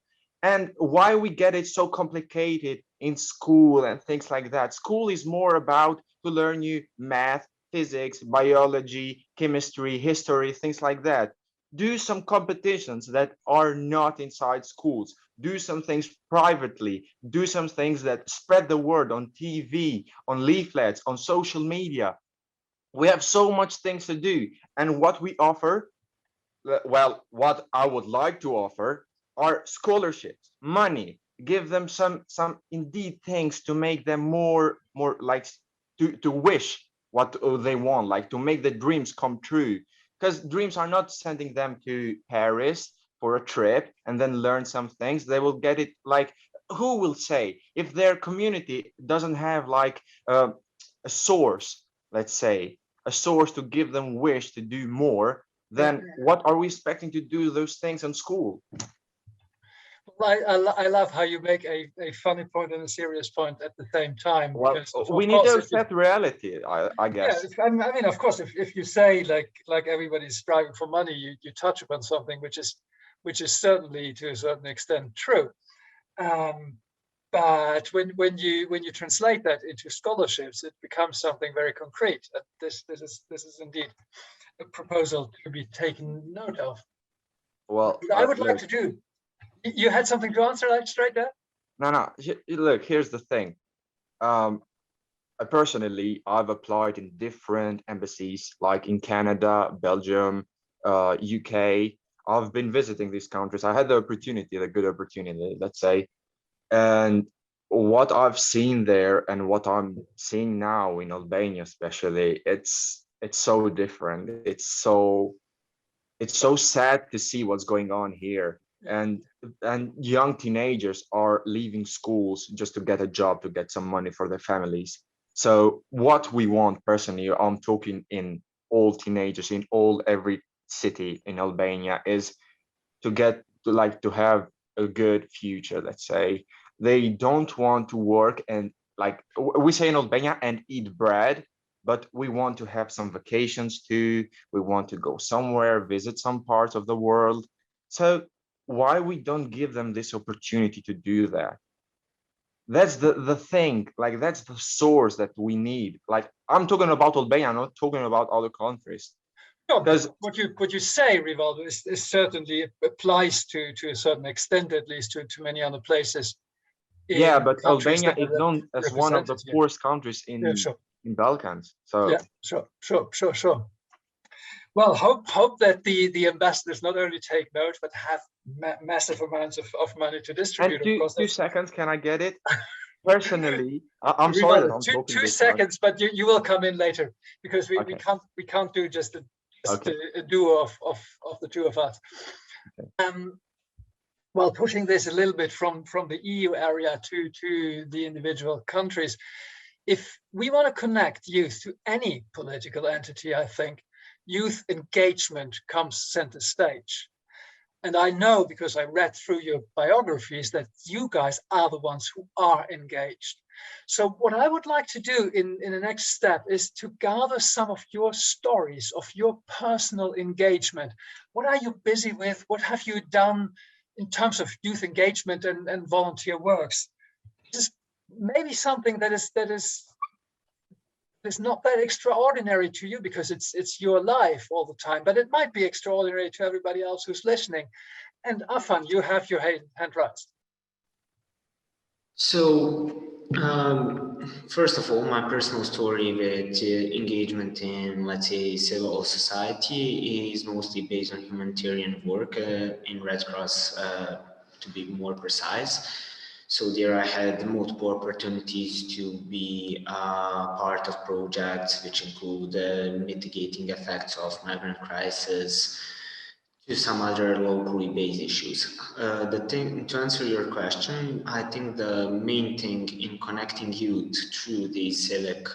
And why we get it so complicated in school and things like that? School is more about to learn you math, physics, biology, chemistry, history, things like that. do some competitions that are not inside schools, do some things privately, do some things that spread the word on TV, on leaflets, on social media. We have so much things to do. And what we offer, well, what I would like to offer are scholarships, money, give them some indeed things to make them more like to wish what they want, like to make the dreams come true. Because dreams are not sending them to Paris for a trip and then learn some things. They will get it like, who will say if their community doesn't have like a source, let's say, a source to give them wish to do more, then what are we expecting to do those things in school? I love how you make a funny point and a serious point at the same time. Well, Because we need to accept reality, I guess. Yeah, I mean, of course, if you say like everybody's striving for money, you touch upon something which is certainly to a certain extent true. But when you translate that into scholarships, it becomes something very concrete. This is indeed a proposal to be taken note of. Well, I would like to do. You had something to answer like straight there? No. Look, here's the thing. Personally, I've applied in different embassies, like in Canada, Belgium, UK. I've been visiting these countries. I had the opportunity, the good opportunity, let's say. And what I've seen there and what I'm seeing now in Albania, especially, it's so different. It's so sad to see what's going on here. And young teenagers are leaving schools just to get a job, to get some money for their families. So what we want, personally, I'm talking in all teenagers in every city in Albania, is to get to have a good future, let's say. They don't want to work and, like we say in Albania, and eat bread, but we want to have some vacations too. We want to go somewhere, visit some parts of the world. So why we don't give them this opportunity to do that? That's the thing, like that's the source that we need. Like, I'm talking about Albania, I'm not talking about other countries. No, because what you say, Rivaldo, is certainly applies to a certain extent, at least to many other places. Yeah, but Albania is known as one of the poorest countries in Balkans. So yeah, sure. Well, hope that the ambassadors not only take note but have massive amounts of money to distribute. And of course, 2 seconds, can I get it? Personally, I'm sorry that I'm talking two seconds, but you will come in later, because we can't do just a duo of the two of us. Okay. Well, pushing this a little bit from the EU area to the individual countries, if we want to connect youth to any political entity, I think youth engagement comes center stage. And I know, because I read through your biographies, that you guys are the ones who are engaged. So what I would like to do in the next step is to gather some of your stories of your personal engagement. What are you busy with? What have you done in terms of youth engagement and volunteer works? Just maybe something that is not that extraordinary to you, because it's your life all the time, but it might be extraordinary to everybody else who's listening. And Afan, you have your hand raised. So first of all, my personal story with engagement in, let's say, civil society is mostly based on humanitarian work in Red Cross, to be more precise. So there I had multiple opportunities to be part of projects which include mitigating effects of migrant crisis, to some other locally based issues. To answer your question, I think the main thing in connecting youth through these civic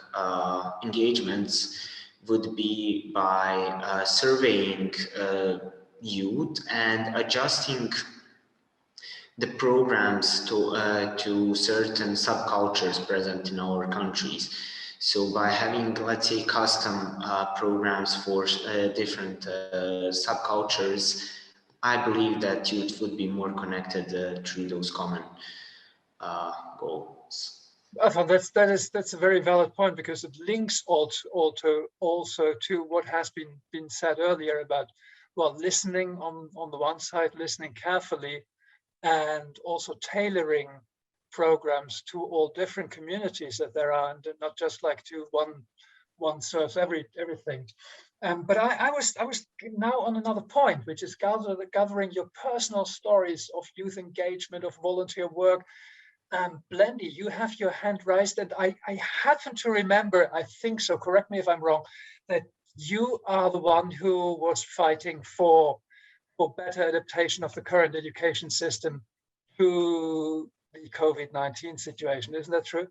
engagements would be by surveying youth and adjusting the programs to certain subcultures present in our countries. So by having, let's say, custom programs for different subcultures, I believe that youth would be more connected through those common goals. I thought that's a very valid point, because it links also to what has been said earlier about well, listening on the one side, listening carefully, and also tailoring programs to all different communities that there are, and not just like to one serves everything. But I was now on another point, which is gathering your personal stories of youth engagement, of volunteer work. Blendy, you have your hand raised, and I happen to remember, I think so, correct me if I'm wrong, that you are the one who was fighting for better adaptation of the current education system to the COVID-19 situation. Isn't that true?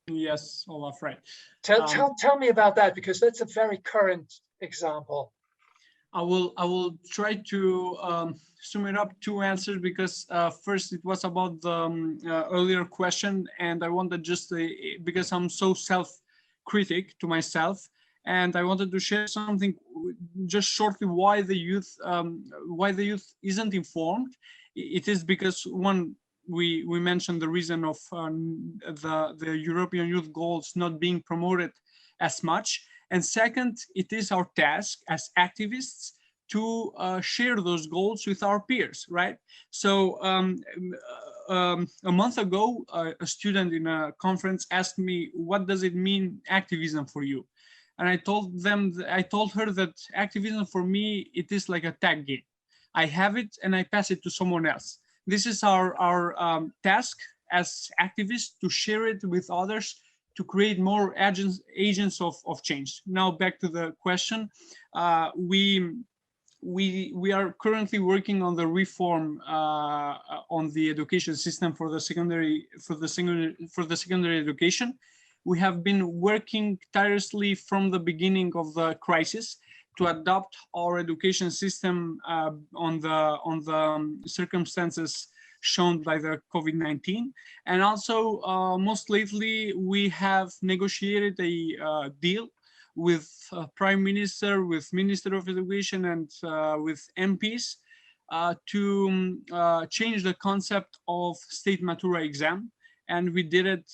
Yes, Olaf, right. Tell me about that, because that's a very current example. I will try to sum it up two answers, because first it was about the earlier question, and I wanted just because I'm so self-critic to myself, and I wanted to share something just shortly why the youth isn't informed. It is because one, we mentioned the reason of the European youth goals not being promoted as much. And second, it is our task as activists to share those goals with our peers, right? So a month ago, a student in a conference asked me, what does it mean activism for you? And I told her that activism for me, it is like a tag game. I have it and I pass it to someone else. This is our task as activists, to share it with others, to create more agents of change. Now back to the question. We are currently working on the reform on the education system for the secondary education. We have been working tirelessly from the beginning of the crisis to adapt our education system on the circumstances shown by the COVID-19. And also, most lately, we have negotiated a deal with Prime Minister, with Minister of Education, and with MPs to change the concept of state matura exam. And we did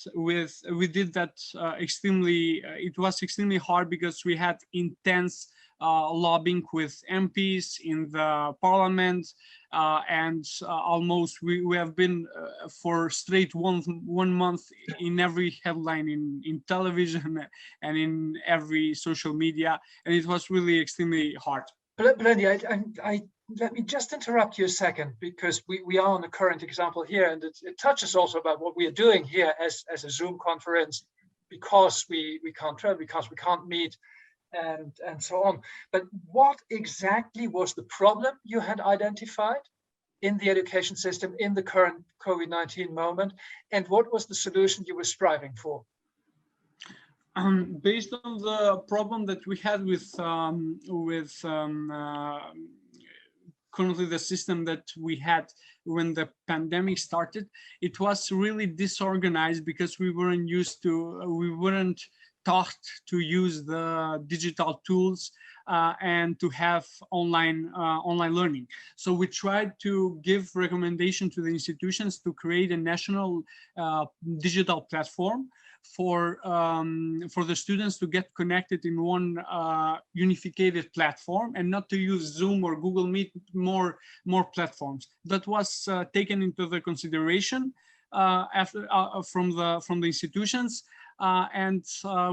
that extremely, it was extremely hard, because we had intense lobbying with MPs in the parliament, and almost we have been for straight one month in every headline in television and in every social media, and it was really extremely hard. Blendy, let me just interrupt you a second, because we are on the current example here, and it touches also about what we are doing here as a Zoom conference, because we can't travel, because we can't meet, and so on. But what exactly was the problem you had identified in the education system in the current COVID-19 moment, and what was the solution you were striving for? Based on the problem that we had with currently the system that we had when the pandemic started, it was really disorganized, because we weren't taught to use the digital tools and to have online learning. So we tried to give recommendation to the institutions to create a national digital platform for the students to get connected in one unified platform, and not to use Zoom or Google Meet, more platforms. That was taken into the consideration from the institutions. And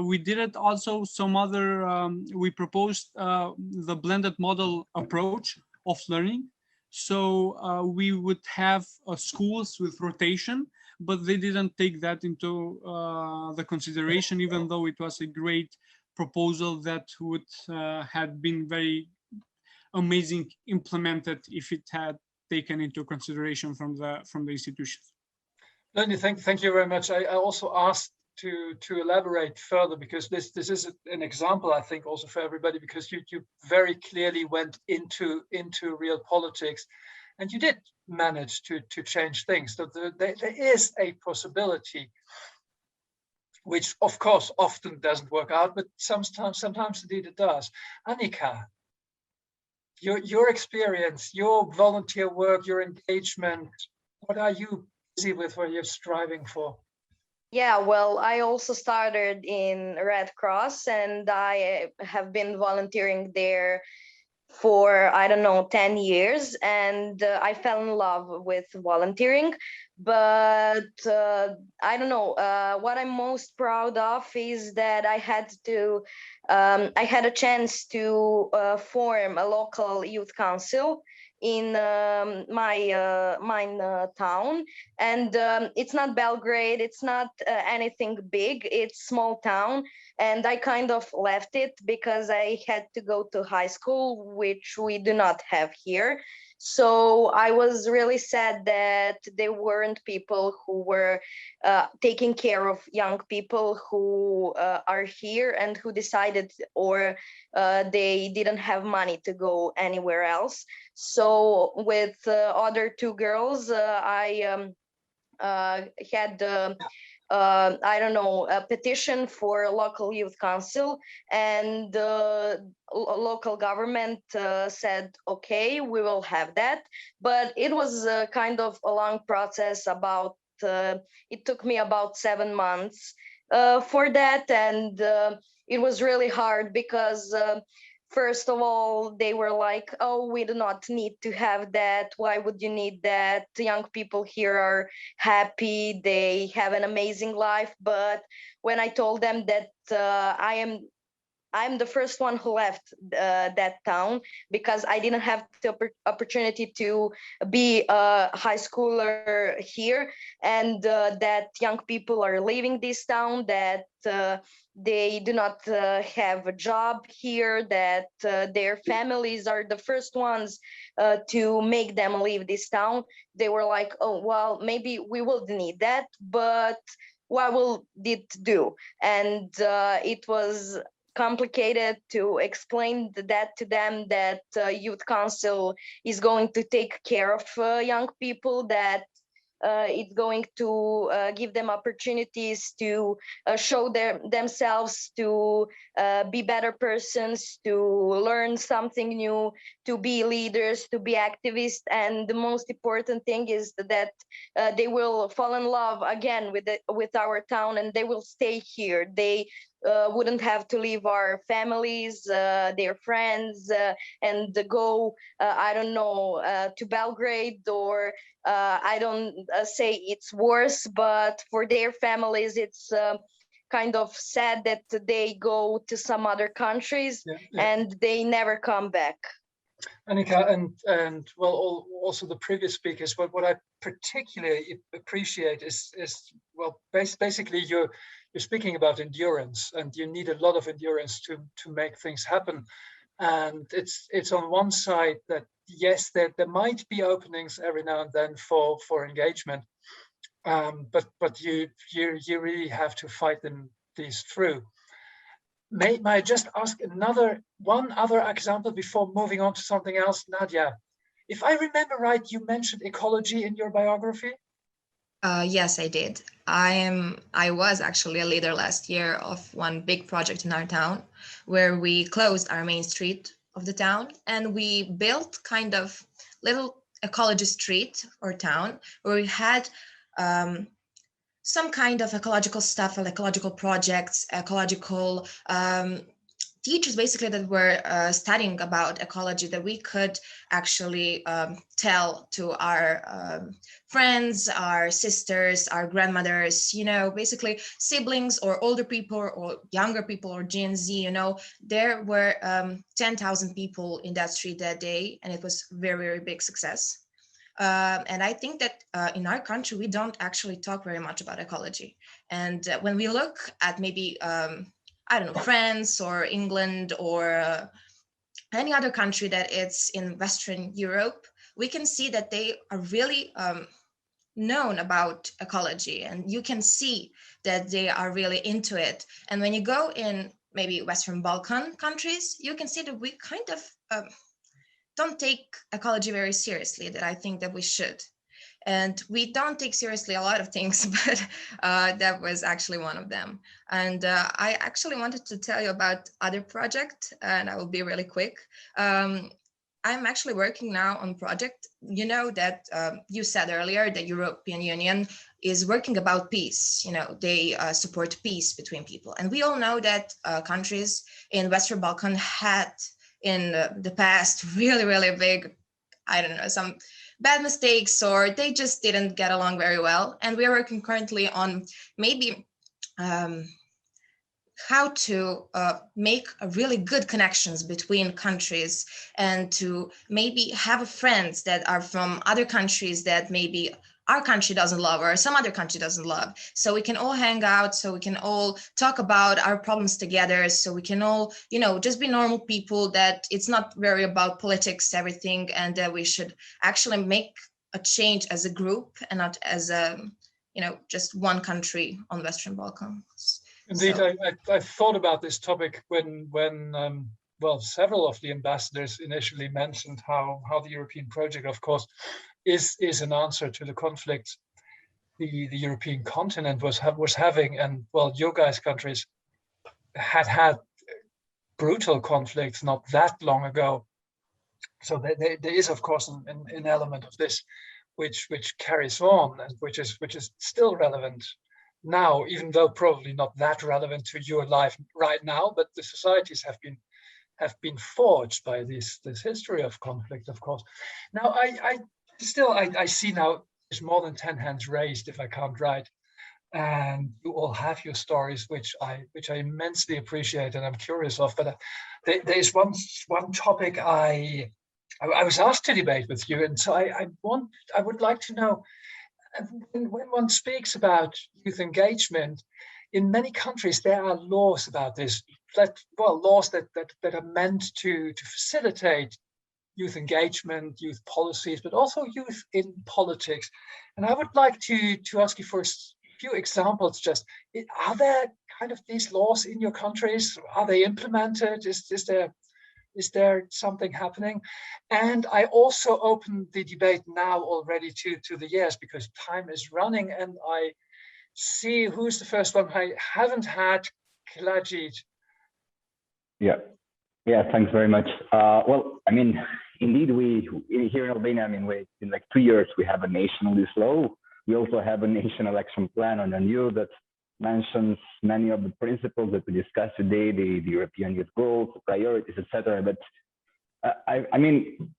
we did it also some other, we proposed the blended model approach of learning. So we would have schools with rotation, but they didn't take that into the consideration, even though it was a great proposal that would have been very amazing implemented if it had taken into consideration from the institutions. Lenny, thank you very much. I also asked to elaborate further, because this is an example, I think, also for everybody, because you very clearly went into real politics, and you did manage to change things. So there is a possibility, which of course often doesn't work out, but sometimes indeed it does. Annika, your experience, your volunteer work, your engagement, what are you busy with, what you're striving for? Yeah, well, I also started in Red Cross, and I have been volunteering there for, I don't know, 10 years, and I fell in love with volunteering. But I don't know, what I'm most proud of is that I had a chance to form a local youth council in my town. And it's not Belgrade, it's not anything big, it's small town. And I kind of left it because I had to go to high school, which we do not have here. So I was really sad that there weren't people who were taking care of young people who are here and who decided, or they didn't have money to go anywhere else. So with other two girls, I had I don't know, a petition for a local youth council, and the local government said, okay, we will have that. But it was kind of a long process. It took me about 7 months for that, and it was really hard because first of all, they were like, oh, we do not need to have that. Why would you need that? The young people here are happy. They have an amazing life. But when I told them that I'm the first one who left that town because I didn't have the opportunity to be a high schooler here, and that young people are leaving this town, that they do not have a job here, that their families are the first ones to make them leave this town. They were like, oh, well, maybe we will need that, but what will it do? And it was complicated to explain that to them, that youth council is going to take care of young people, that it's going to give them opportunities to show themselves, to be better persons, to learn something new, to be leaders, to be activists. And the most important thing is that they will fall in love again with our town, and they will stay here. They wouldn't have to leave our families, their friends, and go, I don't know, to Belgrade, or I don't say it's worse, but for their families, it's kind of sad that they go to some other countries and they never come back. Annika, and well, also the previous speakers, but what I particularly appreciate is well, basically you're speaking about endurance, and you need a lot of endurance to make things happen. And it's on one side that yes, there might be openings every now and then for engagement, but you really have to fight these through. May I just ask one other example before moving on to something else, Nadia? If I remember right, you mentioned ecology in your biography. Yes, I did. I was actually a leader last year of one big project in our town, where we closed our main street of the town and we built kind of little ecology street or town where we had some kind of ecological stuff, ecological projects, ecological teachers basically that were studying about ecology, that we could actually tell to our friends, our sisters, our grandmothers, you know, basically siblings or older people or younger people or Gen Z, you know. There were 10,000 people in that street that day, and it was very, very big success. And I think that in our country, we don't actually talk very much about ecology. And when we look at maybe, I don't know, France or England or any other country that it's in Western Europe, we can see that they are really known about ecology, and you can see that they are really into it. And when you go in maybe Western Balkan countries, you can see that we kind of don't take ecology very seriously, that I think that we should. And we don't take seriously a lot of things, but that was actually one of them. And I actually wanted to tell you about other project, and I will be really quick. I'm actually working now on a project. You know that you said earlier the European Union is working about peace. You know, they support peace between people. And we all know that countries in Western Balkan had in the past really, really big, I don't know, some bad mistakes, or they just didn't get along very well. And we're working currently on maybe how to make really good connections between countries, and to maybe have friends that are from other countries that maybe our country doesn't love or some other country doesn't love. So we can all hang out, so we can all talk about our problems together, so we can all, you know, just be normal people, that it's not very about politics, everything, and that we should actually make a change as a group and not as a, you know, just one country on Western Balkans. Indeed, So, I've thought about this topic when well, several of the ambassadors initially mentioned how the European project, of course, is an answer to the conflicts the European continent was having, and well, your guys' countries had brutal conflicts not that long ago. So there is, of course, an element of this which carries on, and which is still relevant now, even though probably not that relevant to your life right now, but the societies have been forged by this history of conflict, of course. Now, I see now there's more than 10 hands raised, if I count right, and you all have your stories, which I immensely appreciate and I'm curious of. But there's one topic I was asked to debate with you, and so I would like to know, when one speaks about youth engagement, in many countries there are laws about this, laws that are meant to facilitate youth engagement, youth policies, but also youth in politics. And I would like to ask you for a few examples. Just, are there kind of these laws in your countries? Are they implemented? Is there something happening? And I also open the debate now already to the yes, because time is running, and I see who's the first one. I haven't had Kalajit. Yeah, thanks very much. Well, I mean, indeed, we here in Albania, I mean, in like 2 years, we have a national youth law. We also have a national action plan on the new that mentions many of the principles that we discussed today, the European youth goals, the priorities, etc. But I mean,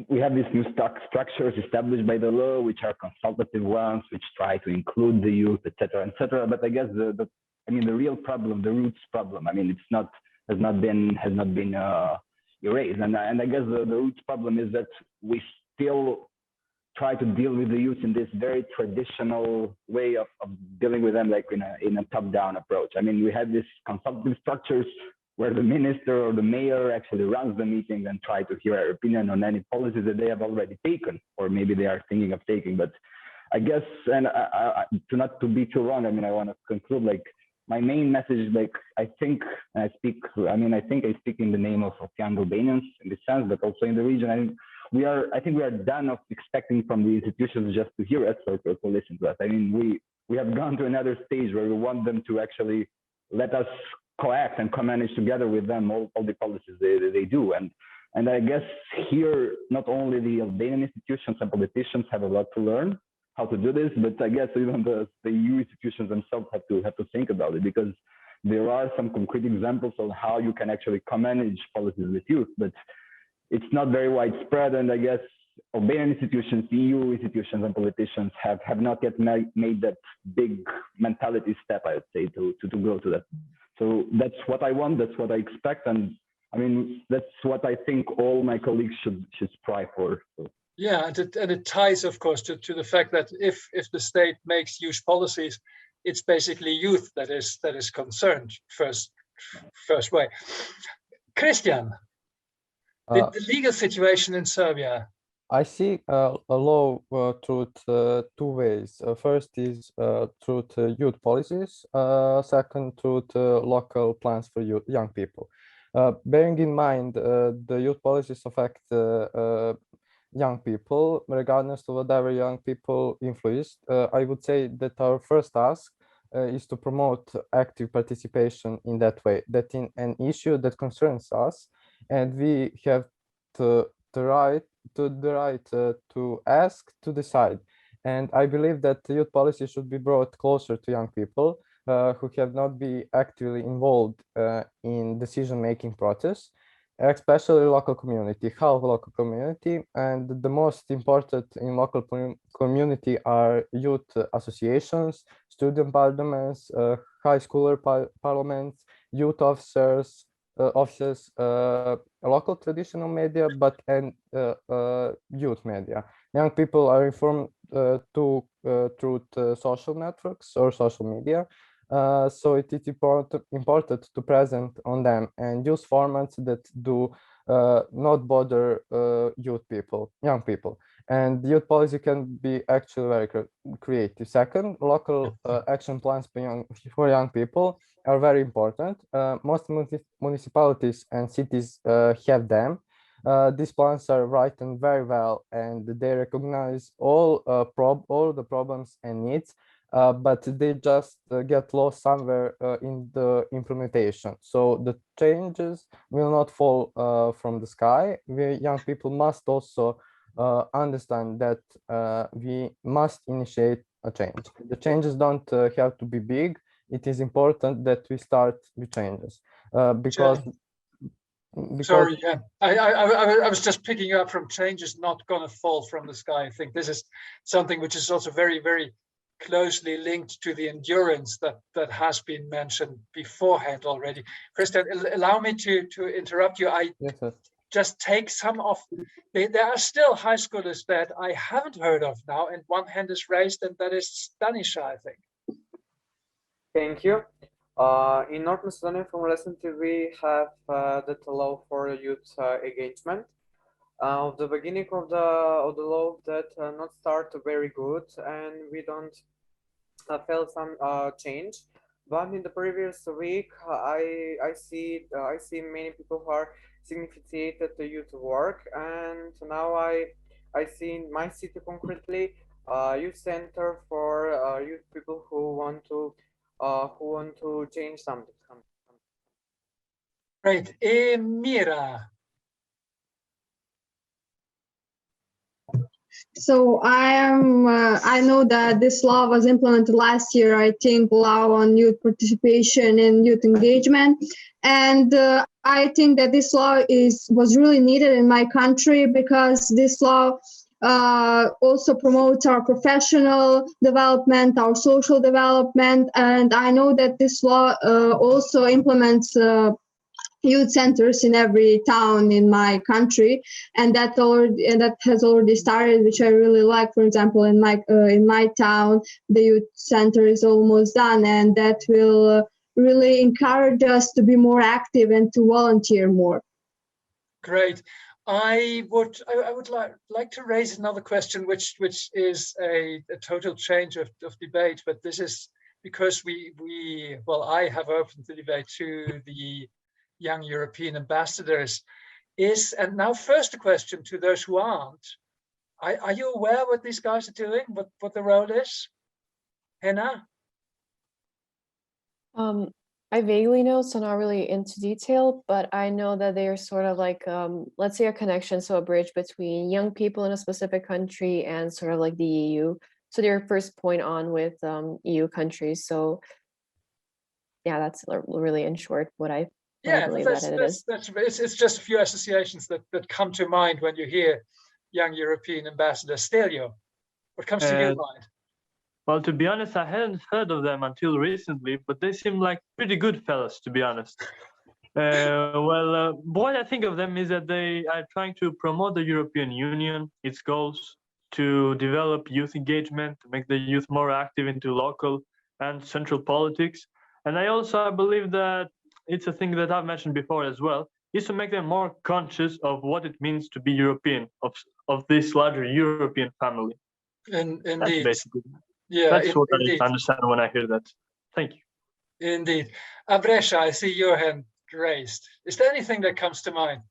we have these new structures established by the law, which are consultative ones, which try to include the youth, etc., etc. But I guess the real problem, the roots problem, I mean, has not been erased. And I guess the roots problem is that we still try to deal with the youth in this very traditional way of dealing with them, like in a top-down approach. I mean, we have these consultative structures where the minister or the mayor actually runs the meetings and try to hear our opinion on any policies that they have already taken, or maybe they are thinking of taking. But I guess, and not to be too long, I mean, I want to conclude, like, my main message is, like, I think I speak in the name of young Albanians in this sense, but also in the region. I think we are done of expecting from the institutions just to hear us or to listen to us. I mean, we have gone to another stage where we want them to actually let us coact and co-manage together with them all the policies they do. And I guess here, not only the Albanian institutions and politicians have a lot to learn how to do this, but I guess even the EU institutions themselves have to think about it, because there are some concrete examples on how you can actually co-manage policies with youth, but it's not very widespread. And I guess Albanian institutions, EU institutions, and politicians have not yet made that big mentality step, I would say, to go to that. So that's what I want, that's what I expect, and I mean, that's what I think all my colleagues should strive for. So. Yeah, and it ties, of course, to the fact that if the state makes youth policies, it's basically youth that is concerned first way. Christian, the legal situation in Serbia. I see a law through two ways. First is through youth policies. Second, through local plans for young people. Bearing in mind the youth policies affect young people, regardless of whatever young people influenced, I would say that our first task is to promote active participation in that way, that in an issue that concerns us, and we have the right to ask, to decide. And I believe that the youth policy should be brought closer to young people who have not been actively involved in decision-making process. especially local community, half local community, and the most important in local community are youth associations, student parliaments, high schooler parliaments, youth officers, local traditional media, but and youth media. Young people are informed through social networks or social media. So it is important to present on them and use formats that do not bother young people. And youth policy can be actually very creative. Second, local action plans for young people are very important. Most municipalities and cities have them. These plans are written very well, and they recognize all the problems and needs, but they just get lost somewhere in the implementation. So the changes will not fall from the sky. We young people must also understand that we must initiate a change. The changes don't have to be big. It is important that we start with changes because sorry, yeah, I was just picking up from change is not going to fall from the sky. I think this is something which is also very, very closely linked to the endurance that has been mentioned beforehand already. Christian, allow me to interrupt you. Just take some of, there are still high schoolers that I haven't heard of now, and one hand is raised, and that is Stanisha, I think. Thank you. In North Macedonia, from recently, we have that law for youth engagement. Of the beginning of the law that not start very good, and we don't felt some change. But in the previous week, I see many people who are significant the youth work, and now I see in my city concretely youth center for youth people who want to change something. Great, Mira. So I know that this law was implemented last year, I think, law on youth participation and youth engagement. And I think that this law was really needed in my country because this law also promotes our professional development, our social development. And I know that this law also implements youth centers in every town in my country, and that has already started, which I really like. For example, in my town, the youth center is almost done, and that will really encourage us to be more active and to volunteer more. Great. I would like to raise another question, which is a total change of debate, but this is because I have opened the debate to the young European ambassadors. And now first a question to those who aren't. Are you aware what these guys are doing, what the role is? Henna? I vaguely know, so not really into detail, but I know that they are sort of like, let's say a connection, so a bridge between young people in a specific country and sort of like the EU. So they're first point on with EU countries. So yeah, that's really in short what I believe that it is. It's just a few associations that come to mind when you hear young European ambassador. Stelio, what comes to your mind? Well, to be honest, I hadn't heard of them until recently, but they seem like pretty good fellas, to be honest. What I think of them is that they are trying to promote the European Union, its goals, to develop youth engagement, to make the youth more active into local and central politics. And I believe that it's a thing that I've mentioned before as well, is to make them more conscious of what it means to be European, of this larger European family. Indeed. Basically. Yeah, that's what I understand when I hear that. Thank you. Indeed. Abresha, I see your hand raised. Is there anything that comes to mind?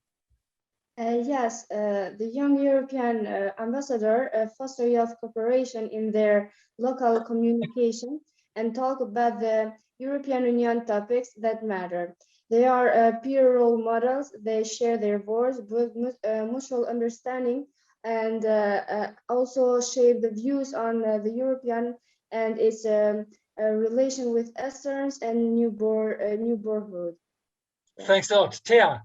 Yes, the young European ambassador foster youth cooperation in their local communication and talk about the European Union topics that matter. They are peer role models. They share their voice with mutual understanding and also shape the views on the European and its relation with Easterns and neighborhood. Thanks a lot. Thea.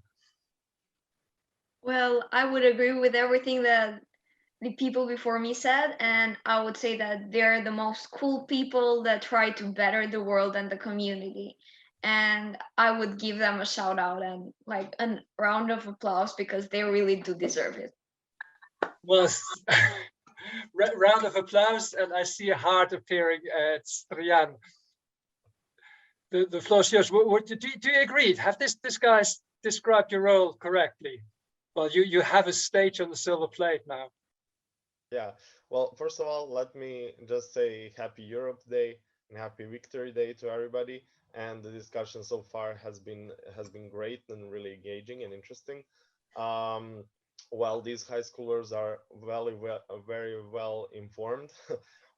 Well, I would agree with everything that the people before me said, and I would say that they're the most cool people that try to better the world and the community. And I would give them a shout out and like a round of applause because they really do deserve it. Well, round of applause, and I see a heart appearing at Strian. The floor is yours. Do you agree? Have this guys described your role correctly? Well, you have a stage on the silver plate now. Yeah, well, first of all, let me just say Happy Europe Day and Happy Victory Day to everybody. And the discussion so far has been great and really engaging and interesting. While these high schoolers are very well informed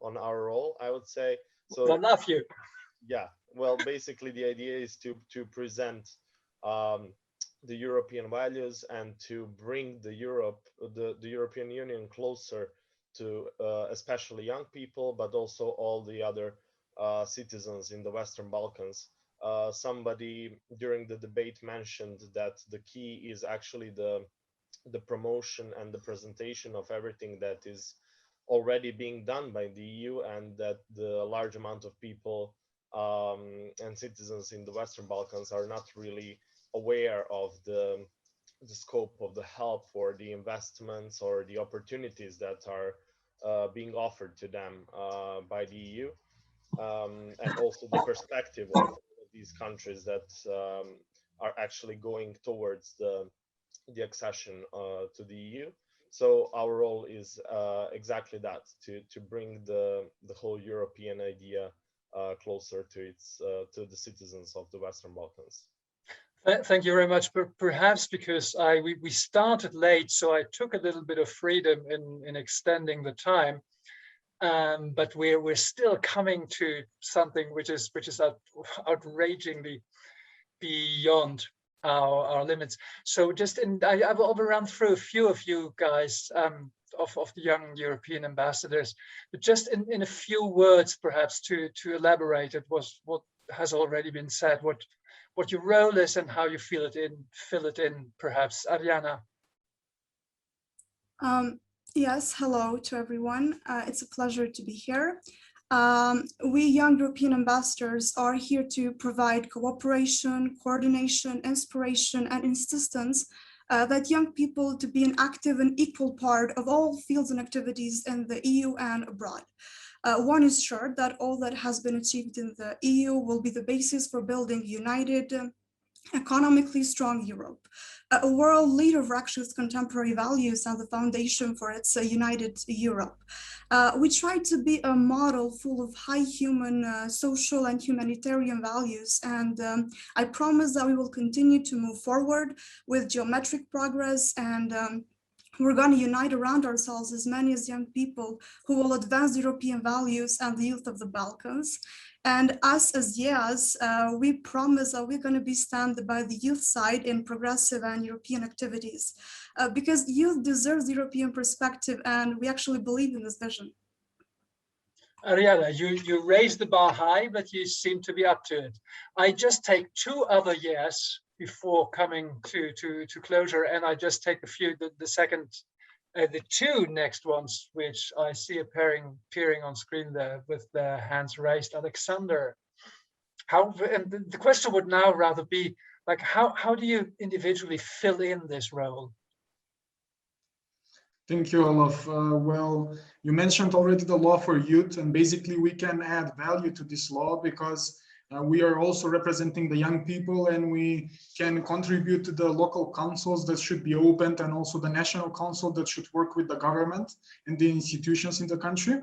on our role, I would say. So I love you. Yeah, well, basically the idea is to present the European values and to bring the European Union closer to especially young people, but also all the other citizens in the Western Balkans. Somebody during the debate mentioned that the key is actually the promotion and the presentation of everything that is already being done by the EU, and that the large amount of people and citizens in the Western Balkans are not really aware of the scope of the help or the investments or the opportunities that are being offered to them by the EU, and also the perspective of these countries that are actually going towards the accession to the EU. So our role is exactly that, to bring the whole European idea closer to the citizens of the Western Balkans. Thank you very much. Perhaps because we started late, so I took a little bit of freedom in extending the time. But we're still coming to something which is outragingly beyond our limits. So I've run through a few of you guys of the young European ambassadors, but just in a few words, perhaps to elaborate it was what has already been said, what your role is and how you fill it in, perhaps. Ariana. Yes, hello to everyone. It's a pleasure to be here. We young European ambassadors are here to provide cooperation, coordination, inspiration, and insistence that young people to be an active and equal part of all fields and activities in the EU and abroad. One is sure that all that has been achieved in the EU will be the basis for building united, economically strong Europe, a world leader for actually its contemporary values and the foundation for its united Europe. We try to be a model full of high human, social and humanitarian values, and I promise that we will continue to move forward with geometric progress, and we're going to unite around ourselves as many as young people who will advance European values and the youth of the Balkans. And us as YEAS, we promise that we're going to be stand by the youth side in progressive and European activities, because youth deserves the European perspective, and we actually believe in this vision. Ariana, you raised the bar high, but you seem to be up to it. I just take two other yes before coming to closure, and I just take a few, the two next ones, which I see appearing on screen there with their hands raised. Alexander, and the question would now rather be like, how do you individually fill in this role? Thank you, Olaf. Well, you mentioned already the law for youth, and basically we can add value to this law because we are also representing the young people, and we can contribute to the local councils that should be opened, and also the national council that should work with the government and the institutions in the country.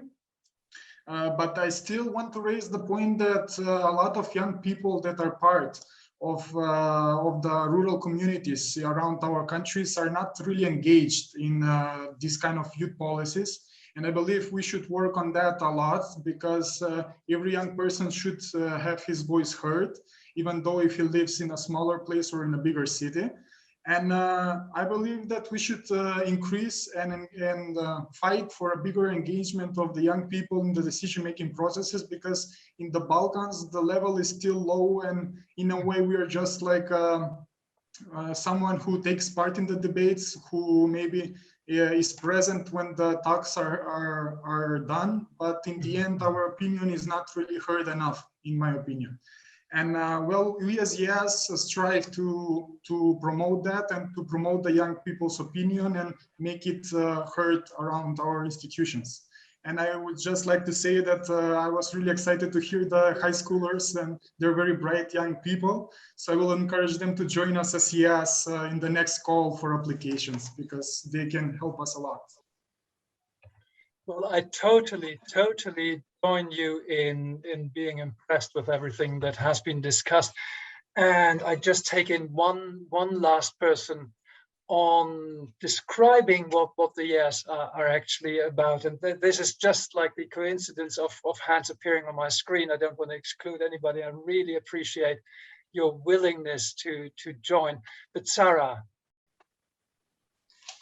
But I still want to raise the point that a lot of young people that are part of the rural communities around our countries are not really engaged in this kind of youth policies. And I believe we should work on that a lot, because every young person should have his voice heard, even though if he lives in a smaller place or in a bigger city. And I believe that we should increase and fight for a bigger engagement of the young people in the decision-making processes, because in the Balkans, the level is still low, and in a way we are just like someone who takes part in the debates, who maybe is present when the talks are done, but in the end, our opinion is not really heard enough, in my opinion. And well, we as YES strive to promote that and to promote the young people's opinion and make it heard around our institutions. And I would just like to say that I was really excited to hear the high schoolers, and they're very bright young people. So I will encourage them to join us as YES in the next call for applications, because they can help us a lot. Well, I totally join you in being impressed with everything that has been discussed. And I just take in one last person on describing what the YES are actually about. And this is just like the coincidence of hands appearing on my screen. I don't want to exclude anybody. I really appreciate your willingness to join. But Sarah.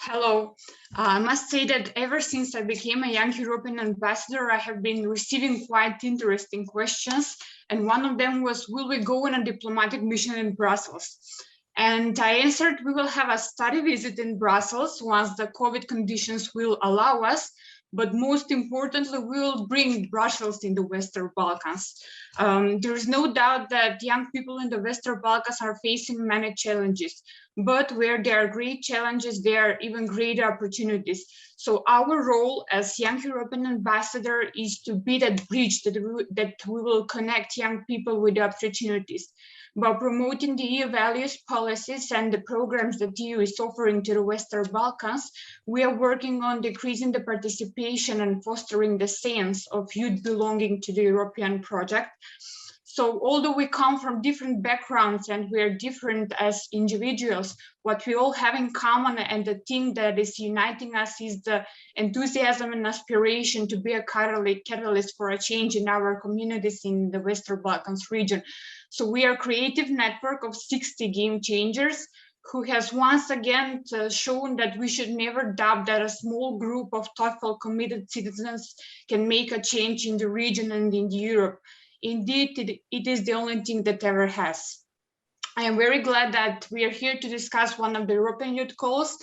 Hello. I must say that ever since I became a young European ambassador, I have been receiving quite interesting questions. And one of them was, will we go on a diplomatic mission in Brussels? And I answered, we will have a study visit in Brussels once the COVID conditions will allow us. But most importantly, we will bring Brussels in the Western Balkans. There is no doubt that young people in the Western Balkans are facing many challenges, but where there are great challenges, there are even greater opportunities. So our role as young European ambassador is to be that bridge that we will connect young people with the opportunities. By promoting the EU values, policies, and the programs that the EU is offering to the Western Balkans, we are working on decreasing the participation and fostering the sense of youth belonging to the European project. So although we come from different backgrounds and we are different as individuals, what we all have in common and the thing that is uniting us is the enthusiasm and aspiration to be a catalyst for a change in our communities in the Western Balkans region. So we are a creative network of 60 game changers who has once again shown that we should never doubt that a small group of thoughtful, committed citizens can make a change in the region and in Europe. Indeed, it is the only thing that ever has. I am very glad that we are here to discuss one of the European Youth Calls,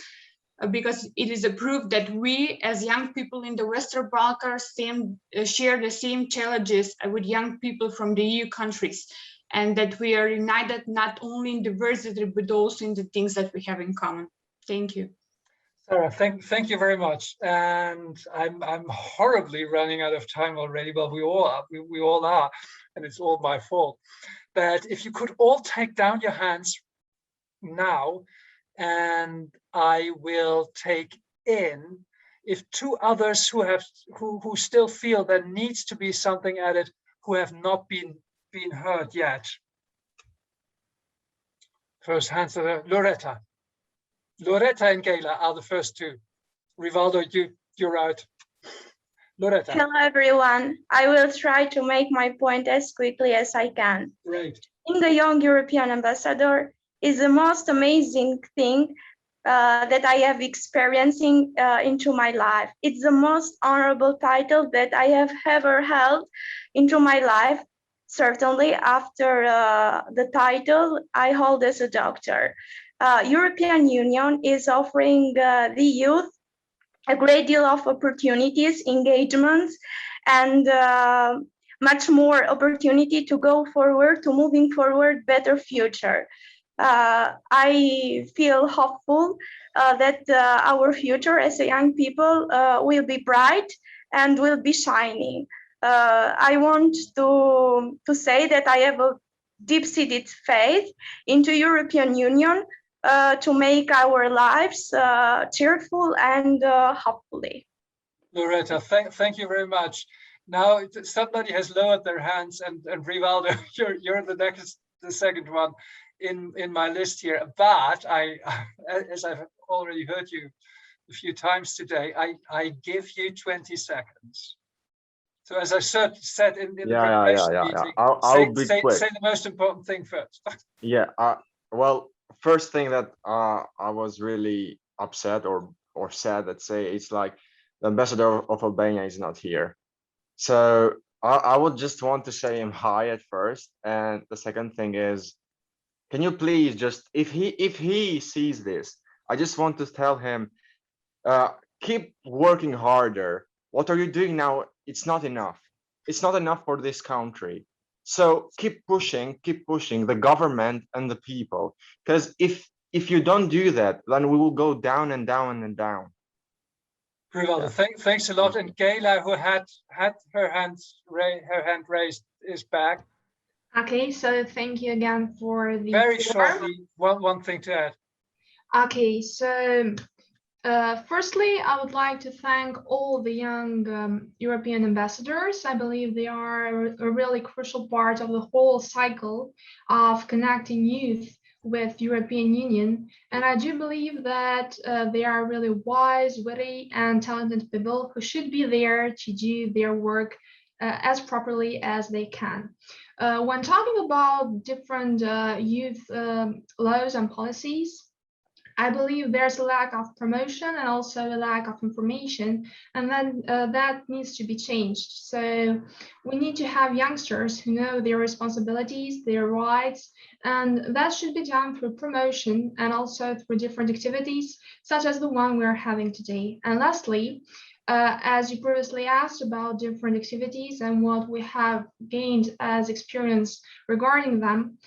because it is a proof that we as young people in the Western Balkans share the same challenges with young people from the EU countries, and that we are united not only in diversity, but also in the things that we have in common. Thank you. Sarah, thank you very much. And I'm horribly running out of time already. Well, we all are, and it's all my fault. But if you could all take down your hands now, and I will take in if two others who still feel there needs to be something added, who have not been heard yet. First hands are Loretta. Loretta and Gayla are the first two. Rivaldo, you're out. Loretta. Hello, everyone. I will try to make my point as quickly as I can. Great. Being a young European ambassador is the most amazing thing that I have experiencing into my life. It's the most honorable title that I have ever held into my life. Certainly after the title I hold as a doctor. European Union is offering the youth a great deal of opportunities, engagements, and much more opportunity to go forward, to moving forward, better future. I feel hopeful that our future as a young people will be bright and will be shining. I want to say that I have a deep-seated faith into European Union to make our lives cheerful and hopefully. Loretta, thank you very much. Now somebody has lowered their hands, and Rivaldo, you're the second one in my list here. But as I've already heard you a few times today, I give you 20 seconds. So as I said in the preparation meeting, I'll be quick. Say the most important thing first. Yeah. Well, first thing that I was really upset or sad, let's say, it's like the ambassador of Albania is not here. So I would just want to say him hi at first, and the second thing is, Can you please just, if he sees this, I just want to tell him, keep working harder. What are you doing now? It's not enough. It's not enough for this country. So keep pushing the government and the people. Because if you don't do that, then we will go down and down and down. Rivaldo, thanks a lot. And Gayla, who had her hand raised, is back. Okay, so thank you again for the Very floor. shortly, one thing to add. Okay, so firstly, I would like to thank all the young European ambassadors. I believe they are a really crucial part of the whole cycle of connecting youth with European Union. And I do believe that they are really wise, witty, and talented people who should be there to do their work as properly as they can. When talking about different youth laws and policies, I believe there's a lack of promotion and also a lack of information, and then that needs to be changed. So we need to have youngsters who know their responsibilities, their rights, and that should be done through promotion and also through different activities, such as the one we're having today. And lastly, as you previously asked about different activities and what we have gained as experience regarding them,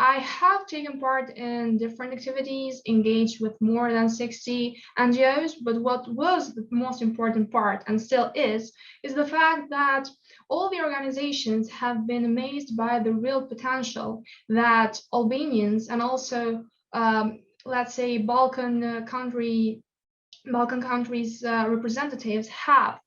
I have taken part in different activities, engaged with more than 60 NGOs, but what was the most important part, and still is the fact that all the organizations have been amazed by the real potential that Albanians and also, let's say, Balkan countries representatives have.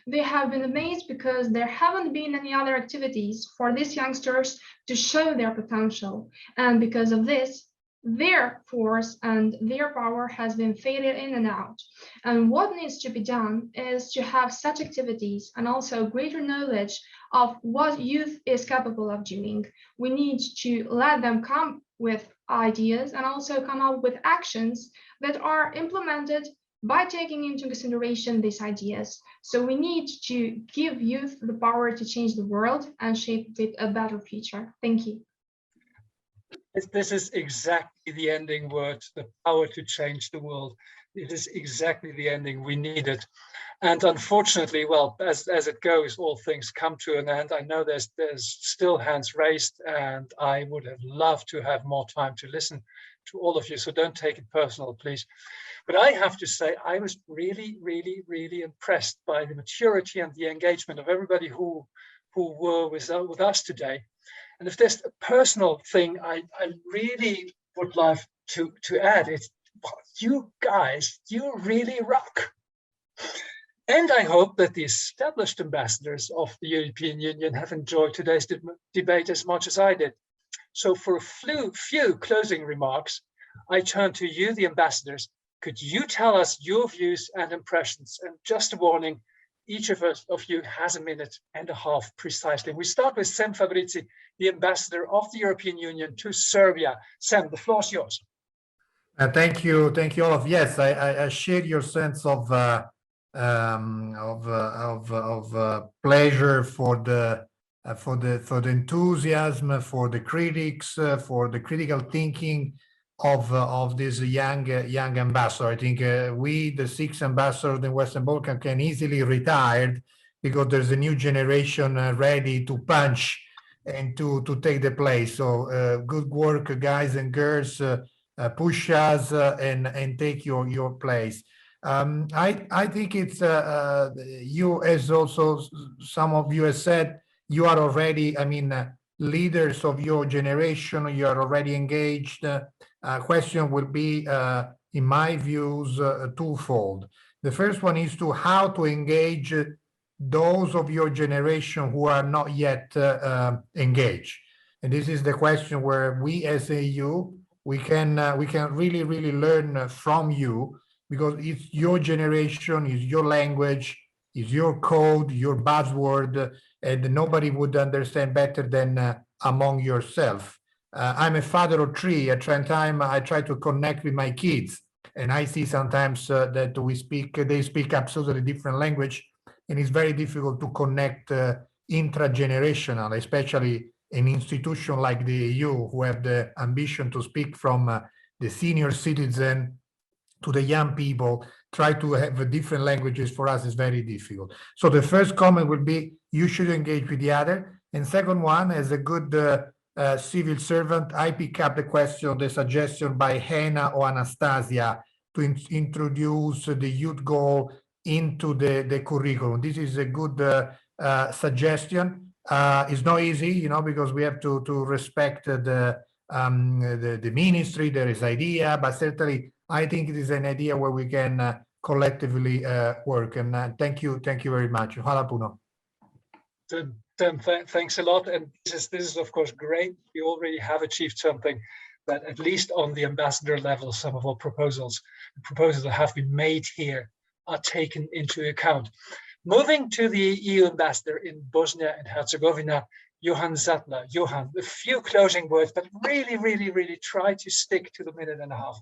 They have been amazed because there haven't been any other activities for these youngsters to show their potential. And because of this, their force and their power has been faded in and out. And what needs to be done is to have such activities and also greater knowledge of what youth is capable of doing. We need to let them come with ideas and also come up with actions that are implemented by taking into consideration these ideas. So we need to give youth the power to change the world and shape it a better future. Thank you. This is exactly the ending word, the power to change the world. It is exactly the ending we needed. And unfortunately, well, as it goes, all things come to an end. I know there's still hands raised, and I would have loved to have more time to listen to all of you. So don't take it personal, please. But I have to say, I was really, really, really impressed by the maturity and the engagement of everybody who were with us today. And if there's a personal thing I really would love to add, it's you guys, you really rock. And I hope that the established ambassadors of the European Union have enjoyed today's debate as much as I did. So for a few closing remarks, I turn to you, the ambassadors. Could you tell us your views and impressions? And just a warning, each of you has a minute and a half precisely. We start with Sam Fabrizi, the ambassador of the European Union to Serbia. Sam, the floor is yours. Thank you, Olaf. Yes, I share your sense of pleasure for the enthusiasm, for the critics, for the critical thinking of this young ambassador. I think we, the 6 ambassadors in the Western Balkans, can easily retire because there's a new generation ready to punch and to take the place. So good work, guys and girls. Push us and take your place. I think it's you, as also some of you have said, you are already, leaders of your generation. You are already engaged. Question will be, in my views, twofold. The first one is how to engage those of your generation who are not yet engaged. And this is the question where we as EU, we can really learn from you, because it's your generation, it's your language, it's your code, your buzzword, and nobody would understand better than among yourself. I'm a father of 3. At time I try to connect with my kids, and I see sometimes that they speak absolutely different language, and it's very difficult to connect intra-generational, especially an institution like the EU, who have the ambition to speak from the senior citizen to the young people, try to have different languages for us is very difficult. So the first comment would be, you should engage with the other. And second one, as a good civil servant, I pick up the question, the suggestion by Hannah or Anastasia to introduce the youth goal into the curriculum. This is a good suggestion. It's not easy, you know, because we have to respect the ministry, there is idea, but certainly I think it is an idea where we can collectively work. And thank you very much. Hvala puno. Tim, thanks a lot. And this is of course great. We already have achieved something, that at least on the ambassador level, some of our proposals that have been made here are taken into account. Moving to the EU ambassador in Bosnia and Herzegovina, Johan Zattler. Johan, a few closing words, but really try to stick to the minute and a half.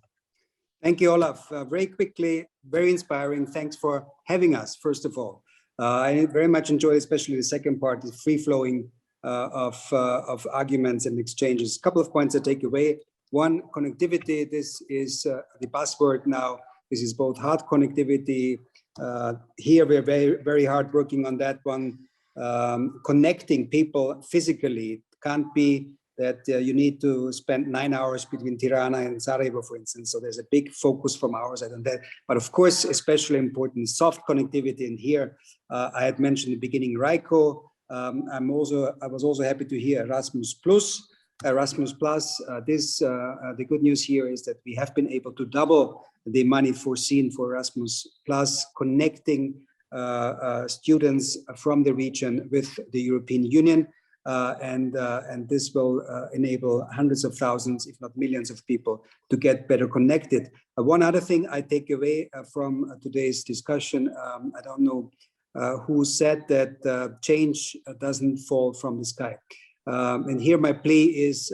Thank you, Olaf. Very quickly, very inspiring. Thanks for having us, first of all. I very much enjoyed, especially the second part, the free-flowing of arguments and exchanges. A couple of points I take away. One, connectivity. This is the buzzword now. This is both hard connectivity. Here we're very hard working on that one. Connecting people physically. It can't be that you need to spend 9 hours between Tirana and Sarajevo, for instance. So there's a big focus from our side on that. But of course, especially important, soft connectivity. And here, I had mentioned in the beginning, Raiko. I was also happy to hear Erasmus Plus. The good news here is that we have been able to double the money foreseen for Erasmus Plus, connecting students from the region with the European Union. And this will enable hundreds of thousands, if not millions of people to get better connected. One other thing I take away from today's discussion, I don't know who said that change doesn't fall from the sky. And here my plea is,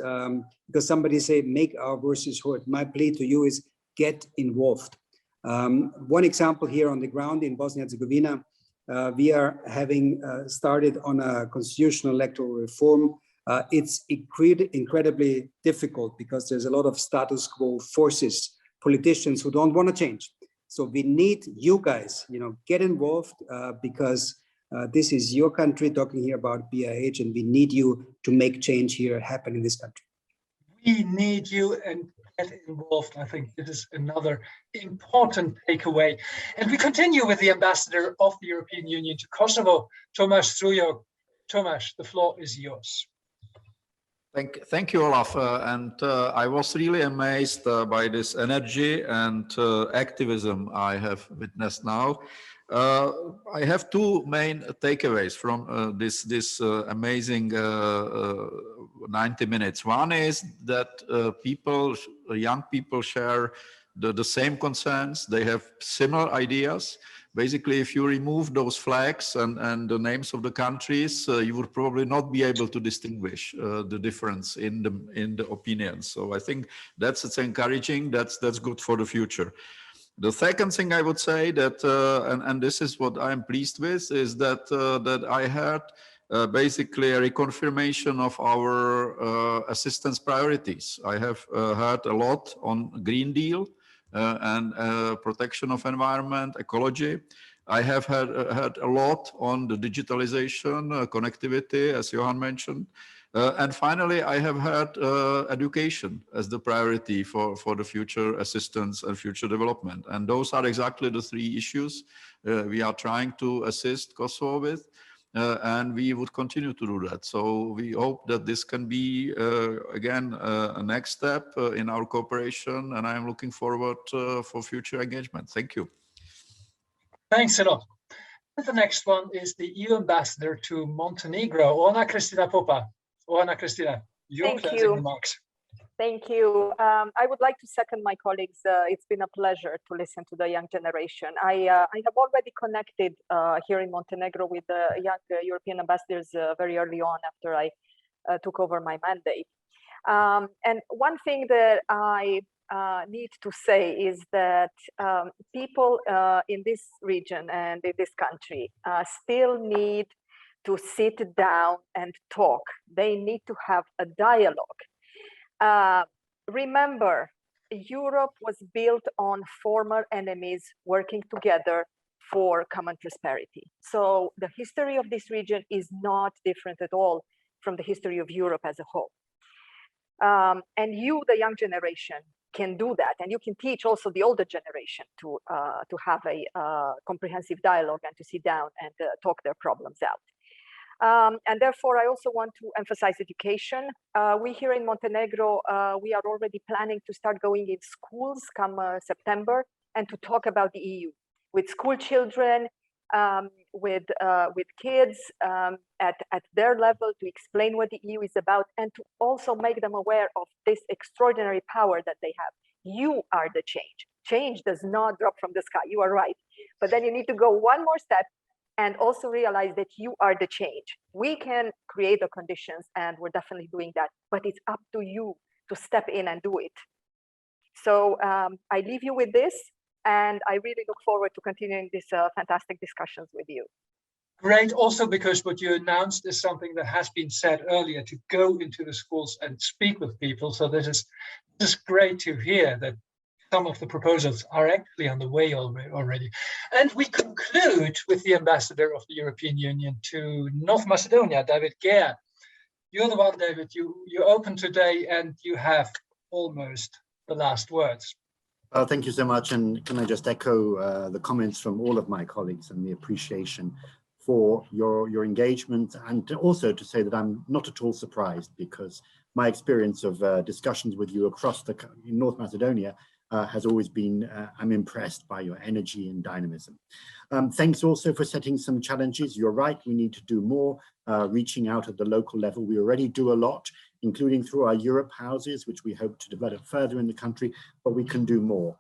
because somebody say, make our voices heard. My plea to you is get involved. One example here on the ground in Bosnia and Herzegovina, we are having started on a constitutional electoral reform. It's incredibly difficult because there's a lot of status quo forces, politicians who don't want to change. So we need you guys, get involved because this is your country, talking here about BIH, and we need you to make change here happen in this country. We need you, and get involved. I think this is another important takeaway. And we continue with the ambassador of the European Union to Kosovo, Tomas Strujo. Tomas, the floor is yours. Thank you, Olaf. I was really amazed by this energy and activism I have witnessed now. I have two main takeaways from this amazing 90 minutes. One is that young people share the same concerns. They have similar ideas. Basically, if you remove those flags and the names of the countries, you would probably not be able to distinguish the difference in the opinions. So I think that's encouraging. That's good for the future. The second thing I would say that, and this is what I'm pleased with, is that I heard basically a reconfirmation of our assistance priorities. I have heard a lot on Green Deal and protection of environment, ecology. I have heard a lot on the digitalization, connectivity, as Johan mentioned. And finally, I have heard education as the priority for the future assistance and future development. And those are exactly the three issues we are trying to assist Kosovo with. And we would continue to do that. So we hope that this can be, again, a next step in our cooperation. And I'm looking forward for future engagement. Thank you. Thanks a lot. The next one is the EU ambassador to Montenegro, Ona Kristina Popa. Ona Kristina, your closing remarks. Thank you. I would like to second my colleagues. It's been a pleasure to listen to the young generation. I have already connected here in Montenegro with the young European ambassadors very early on after I took over my mandate. And one thing that I need to say is that people in this region and in this country still need to sit down and talk. They need to have a dialogue. Remember, Europe was built on former enemies working together for common prosperity. So the history of this region is not different at all from the history of Europe as a whole. And you, the young generation, can do that, and you can teach also the older generation to have a comprehensive dialogue and to sit down and talk their problems out. And therefore, I also want to emphasize education. We here in Montenegro, we are already planning to start going in schools come September and to talk about the EU with school children, with kids at their level, to explain what the EU is about and to also make them aware of this extraordinary power that they have. You are the change. Change does not drop from the sky, you are right. But then you need to go one more step and also realize that you are the change. We can create the conditions and we're definitely doing that, but it's up to you to step in and do it. So I leave you with this. And I really look forward to continuing these fantastic discussions with you. Great, also because what you announced is something that has been said earlier, to go into the schools and speak with people. So this is great to hear that some of the proposals are actually on the way already. And we conclude with the ambassador of the European Union to North Macedonia, David Gehr. You're the one, David, you opened today and you have almost the last words. Thank you so much, and can I just echo the comments from all of my colleagues and the appreciation for your engagement, and also to say that I'm not at all surprised, because my experience of discussions with you across in North Macedonia has always been, I'm impressed by your energy and dynamism. Thanks also for setting some challenges. You're right, we need to do more, reaching out at the local level. We already do a lot, including through our Europe houses, which we hope to develop further in the country, but we can do more.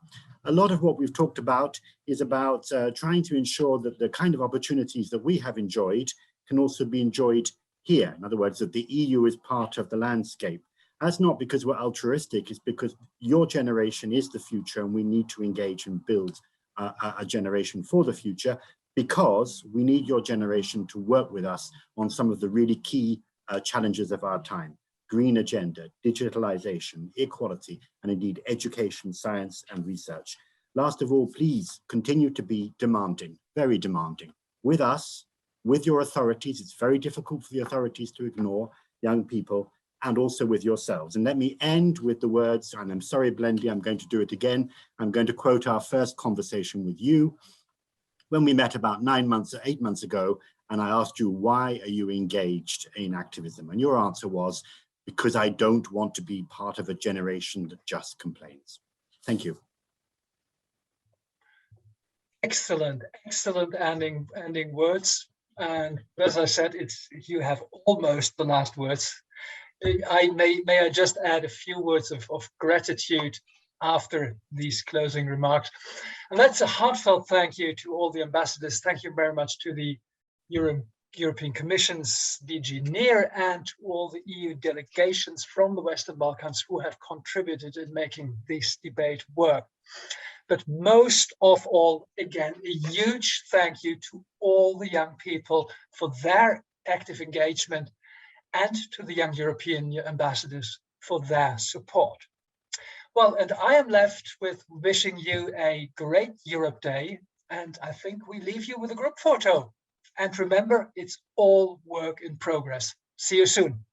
A lot of what we've talked about is about trying to ensure that the kind of opportunities that we have enjoyed can also be enjoyed here. In other words, that the EU is part of the landscape. That's not because we're altruistic, it's because your generation is the future and we need to engage and build a generation for the future, because we need your generation to work with us on some of the really key challenges of our time. Green agenda, digitalization, equality, and indeed education, science and research. Last of all, please continue to be demanding, very demanding, with us, with your authorities. It's very difficult for the authorities to ignore young people, and also with yourselves. And let me end with the words, and I'm sorry, Blendy, I'm going to do it again. I'm going to quote our first conversation with you when we met about 8 months ago, and I asked you, why are you engaged in activism? And your answer was, because I don't want to be part of a generation that just complains. Thank you. Excellent, excellent ending words. And as I said, you have almost the last words. May I just add a few words of gratitude after these closing remarks. And that's a heartfelt thank you to all the ambassadors. Thank you very much to the European Commission's DG NEAR and to all the EU delegations from the Western Balkans who have contributed in making this debate work. But most of all, again, a huge thank you to all the young people for their active engagement, and to the young European ambassadors for their support. Well, and I am left with wishing you a great Europe Day, and I think we leave you with a group photo. And remember, it's all work in progress. See you soon.